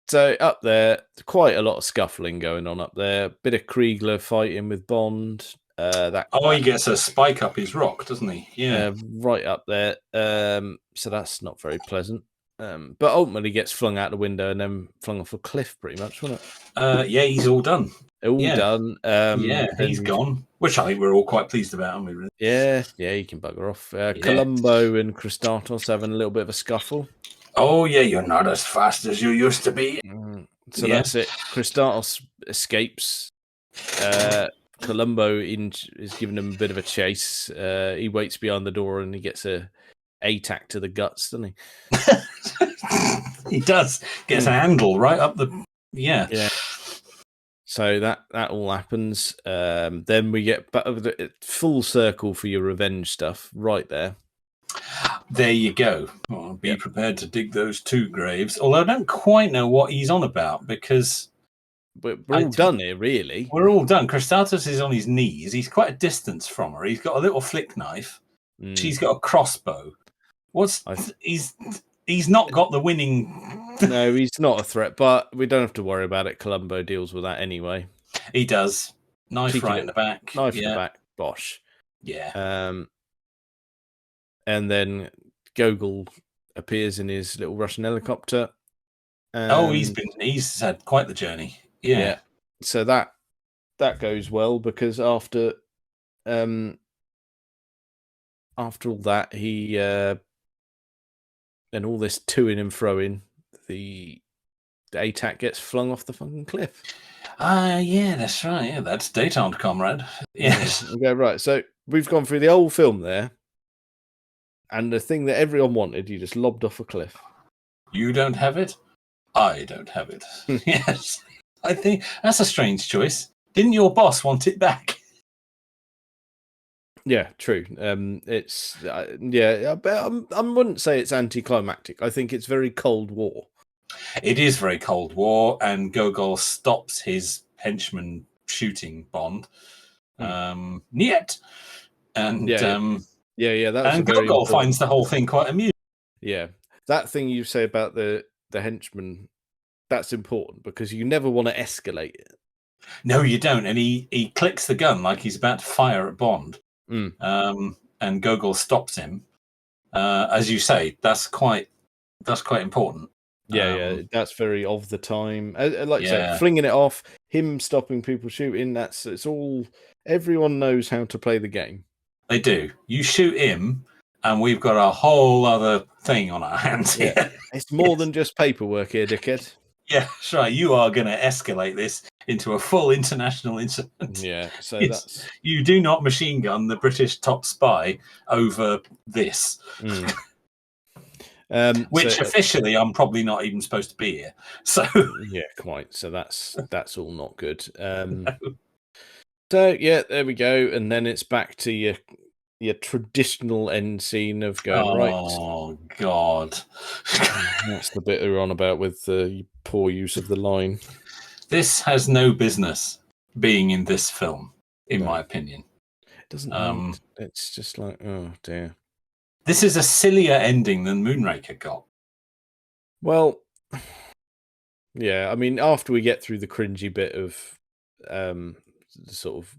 So up there, quite a lot of scuffling going on up there. Bit of Kriegler fighting with Bond. He gets a spike up his rock, doesn't he? Yeah, right up there. So that's not very pleasant. But ultimately gets flung out the window and then flung off a cliff, pretty much, wasn't it? He's all done. Done. He's gone, which I think we're all quite pleased about, aren't we? Really? Yeah, he can bugger off. Columbo and Christatos having a little bit of a scuffle. Oh, yeah, you're not as fast as you used to be. So that's it. Christatos escapes. Columbo is giving him a bit of a chase. He waits behind the door and he gets a ATAC to the guts, doesn't he? He does. Gets a handle right up the... Yeah. So that all happens. Then we get full circle for your revenge stuff right there. There you go. Well, be prepared to dig those 2 graves. Although I don't quite know what he's on about, because... We're all done here, really. We're all done. Christatos is on his knees. He's quite a distance from her. He's got a little flick knife. She's got a crossbow. He's not got the winning... No, he's not a threat, but we don't have to worry about it. Columbo deals with that anyway. He does. Knife right in the back. Knife in the back. Bosh. Yeah. And then Gogol appears in his little Russian helicopter. He's had quite the journey. Yeah. So that goes well, because after all that, he and all this toing and froing, the ATAC gets flung off the fucking cliff. Yeah, that's right. Yeah, that's détente, comrade. Yes. Okay, right. So we've gone through the whole film there, and the thing that everyone wanted, you just lobbed off a cliff. You don't have it? I don't have it. Yes. I think that's a strange choice. Didn't your boss want it back? Yeah, true. It's but I wouldn't say it's anticlimactic. I think it's very Cold War. It is very Cold War, and Gogol stops his henchman shooting Bond. Niet. And that was and very Gogol important. finds the whole thing quite amusing. Yeah, that thing you say about the henchman, that's important because you never want to escalate it. No, you don't. And he clicks the gun like he's about to fire at Bond. And Gogol stops him. As you say, that's quite important. Yeah, that's very of the time. Like you say, flinging it off, him stopping people shooting. It's all. Everyone knows how to play the game. They do. You shoot him, and we've got a whole other thing on our hands here. It's more than just paperwork here, dickhead. Yeah, that's right. You are going to escalate this into a full international incident. Yeah, so you do not machine gun the British top spy over this. Which officially I'm probably not even supposed to be here. So yeah, quite. So that's all not good. No. So yeah, there we go, and then it's back to your traditional end scene of going right. Oh God, that's the bit we're on about with the poor use of the line. This has no business being in this film, in my opinion. It doesn't. It's just like, oh dear. This is a sillier ending than Moonraker got. Well, yeah. I mean, after we get through the cringy bit of sort of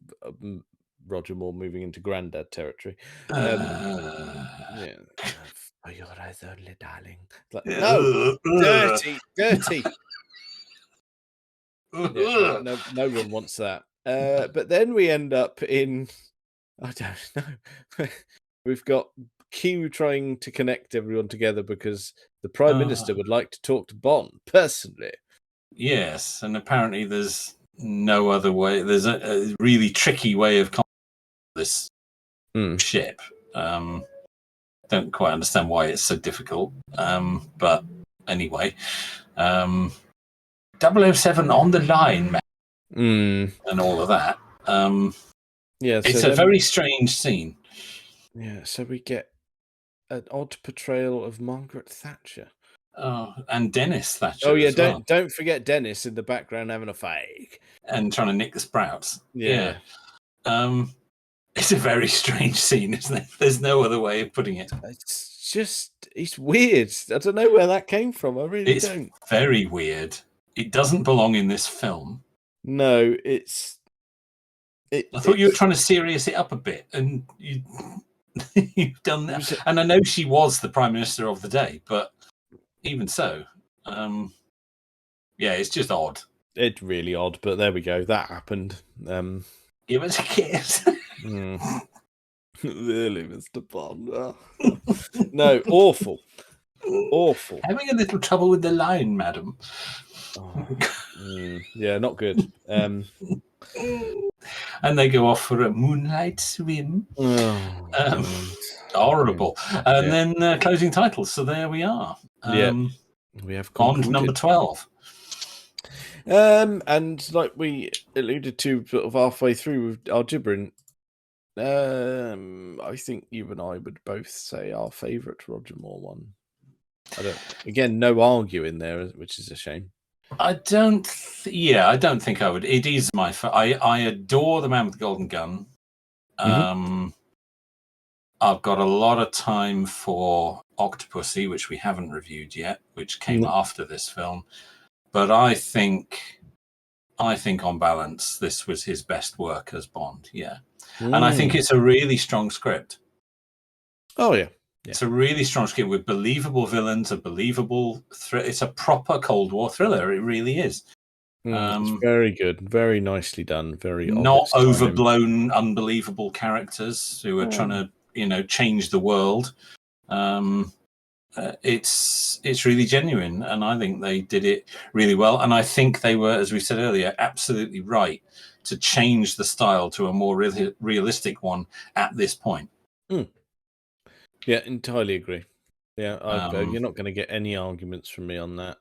Roger Moore moving into granddad territory. Yeah. For your eyes only, darling. Like, no, dirty. Yeah, no one wants that. But then we end up in, I don't know. We've got Q trying to connect everyone together because the Prime Minister would like to talk to Bond personally. Yes, and apparently there's no other way. There's a really tricky way of this ship. Don't quite understand why it's so difficult. But anyway, 007 on the line, man, and all of that. Yeah, it's a very strange scene. Yeah, so we get an odd portrayal of Margaret Thatcher. Oh, and Dennis Thatcher. Oh yeah, don't forget Dennis in the background having a fake and trying to nick the sprouts. Yeah. It's a very strange scene, isn't it? There's no other way of putting it. It's weird. I don't know where that came from. I really don't. It's very weird. It doesn't belong in this film. No, I thought you were trying to serious it up a bit, and you've done that. And I know she was the Prime Minister of the day, but even so, it's just odd. It's really odd, but there we go. That happened. Give us a kiss. Really, Mr. Bond? No, awful. Having a little trouble with the line, madam. Yeah, not good. And they go off for a moonlight swim. Horrible. And then closing titles. So there we are. We have Bond number 12. And like we alluded to sort of halfway through our gibbering, I think you and I would both say our favourite Roger Moore one. No arguing there, which is a shame. I don't think I would. It is my I adore The Man with the Golden Gun. I've got a lot of time for Octopussy, which we haven't reviewed yet, which came after this film. But I think on balance, this was his best work as Bond. Yeah. And I think it's a really strong script. Oh, yeah. It's a really strong script with believable villains, a believable it's a proper Cold War thriller. It really is. It's very good. Very nicely done. Very not overblown, unbelievable characters who are trying to, change the world. It's really genuine, and I think they did it really well. And I think they were, as we said earlier, absolutely right to change the style to a more realistic one at this point. Yeah, entirely agree. Yeah, you're not going to get any arguments from me on that.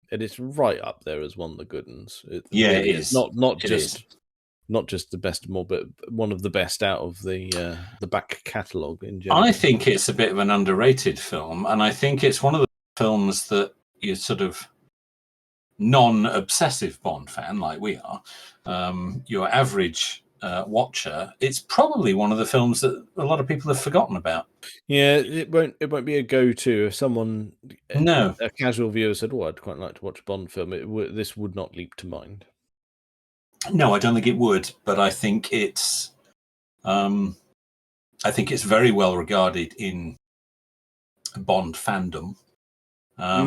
It is right up there as one of the good ones. It is not just not just the best of more, but one of the best out of the back catalogue in general. I think it's a bit of an underrated film, and I think it's one of the films that you sort of non-obsessive Bond fan like we are, your average watcher, it's probably one of the films that a lot of people have forgotten about. Yeah, it won't be a go-to if someone, No, a casual viewer said, "Oh, I'd quite like to watch a Bond film." This would not leap to mind. no, I don't think it would, but I think it's very well regarded in Bond fandom. I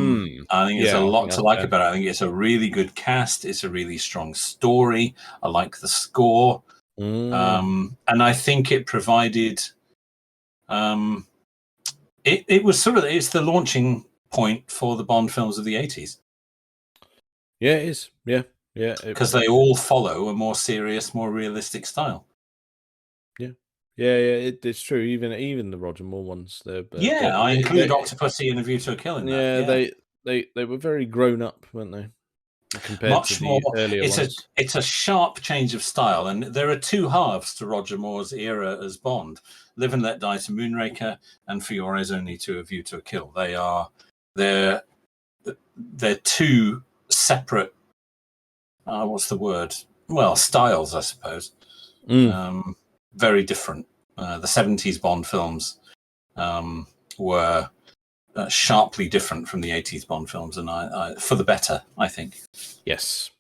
think there's a lot to like about it. I think it's a really good cast. It's a really strong story. I like the score. And I think it provided it's the launching point for the Bond films of the 80s. Yeah, it is. Yeah. Because they all follow a more serious, more realistic style. Yeah, it's true. Even the Roger Moore ones. I include Octopussy and A View to a Kill in that. Yeah, they were very grown up, weren't they? Compared Much to more. the earlier ones. It's a sharp change of style, and there are two halves to Roger Moore's era as Bond: Live and Let Die to Moonraker, and For Your Eyes Only to A View to a Kill. They're two separate. What's the word? Well, styles, I suppose. Very different. The 70s Bond films were sharply different from the 80s Bond films, and I for the better, I think. Yes.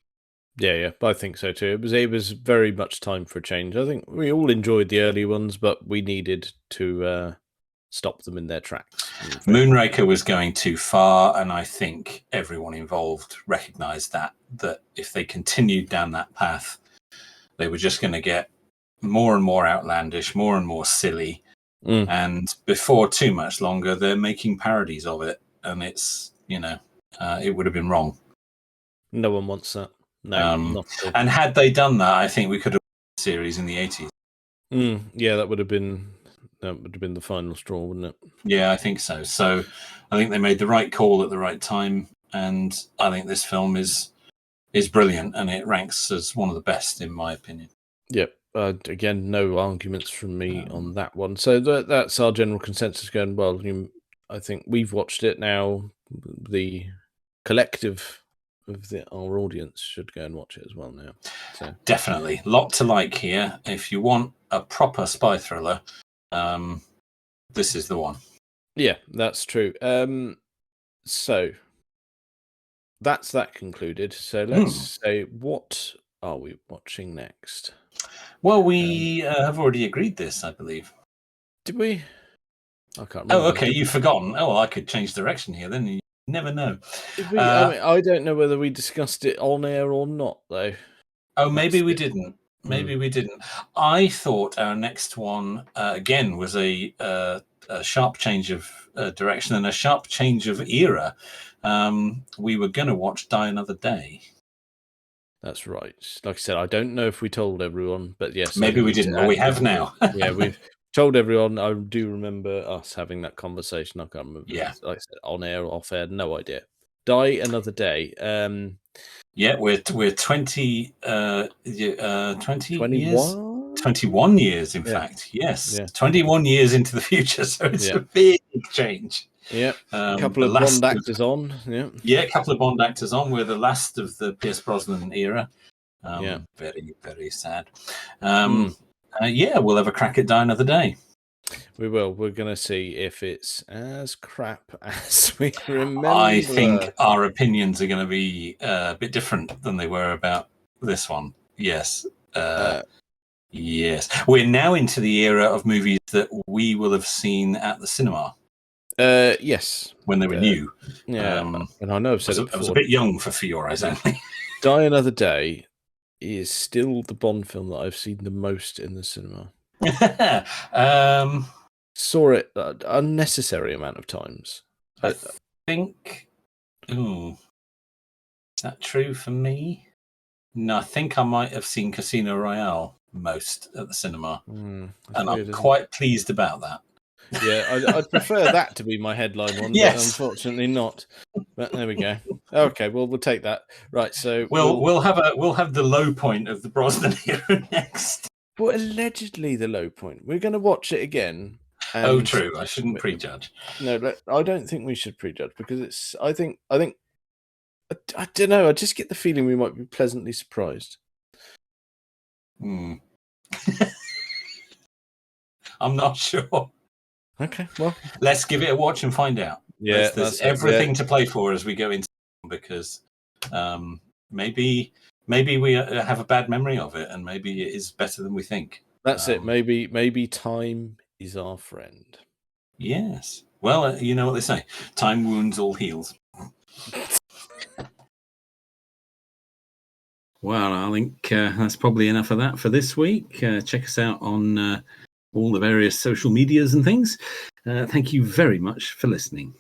Yeah, I think so too. It was very much time for a change. I think we all enjoyed the early ones, but we needed to stop them in their tracks. Moonraker was going too far, and I think everyone involved recognised that if they continued down that path, they were just going to get more and more outlandish, more and more silly. And before too much longer, they're making parodies of it, and it's it would have been wrong. No one wants that. No, not at all. And had they done that, I think we could have a series in the 80s. Yeah, that would have been the final straw, wouldn't it? Yeah, I think so. So I think they made the right call at the right time, and I think this film is brilliant, and it ranks as one of the best in my opinion. Yep. Again, no arguments from me on that one. So that's our general consensus going, well, I think we've watched it now. The collective of our audience should go and watch it as well now. So. Definitely. Lot to like here. If you want a proper spy thriller, this is the one. Yeah, that's true. So that's that concluded. So let's say, what are we watching next? Well, we have already agreed this, I believe. Did we? I can't remember. Oh, okay, you've forgotten. Oh, well, I could change direction here, then you never know. Did we, I don't know whether we discussed it on air or not, though. Oh, maybe we didn't. Maybe we didn't. I thought our next one, again, was a sharp change of direction and a sharp change of era. We were going to watch Die Another Day. That's right. Like I said, I don't know if we told everyone, but yes. Maybe we didn't, but we have now. Yeah, we've told everyone. I do remember us having that conversation. I can't remember. Yeah. Like I said, on air or off air, no idea. Die Another Day. Yeah, we're 20 21 years? 21 years, in fact. Yes. Yeah. 21 years into the future, so it's a big change. Yeah, a couple of Bond actors on. Yeah, a couple of Bond actors on. We're the last of the Pierce Brosnan era. Very, very sad. We'll have a crack at Die Another Day. We will. We're going to see if it's as crap as we remember. I think our opinions are going to be a bit different than they were about this one. Yes. Yes. We're now into the era of movies that we will have seen at the cinema. Yes. When they were new. Yeah. And I know I've said it before. I was a bit young for Your Eyes Only. Die Another Day is still the Bond film that I've seen the most in the cinema. Saw it an unnecessary amount of times. I think... Ooh. Is that true for me? No, I think I might have seen Casino Royale most at the cinema. And I'm quite pleased about that. Yeah, I'd prefer that to be my headline one, Yes. but unfortunately not. But there we go. Okay, well we'll take that. Right, so We'll have the low point of the Brosnan era next. Well, allegedly the low point. We're going to watch it again. Oh, true. I shouldn't prejudge. No, I don't think we should prejudge because it's. I think. I don't know. I just get the feeling we might be pleasantly surprised. I'm not sure. Okay, well, let's give it a watch and find out. Yeah, there's everything to play for as we go into, because maybe we have a bad memory of it, and maybe it is better than we think. That's it. Maybe time is our friend. Yes. Well, you know what they say: time wounds, all heals. Well, I think that's probably enough of that for this week. Check us out on all the various social medias and things. Thank you very much for listening.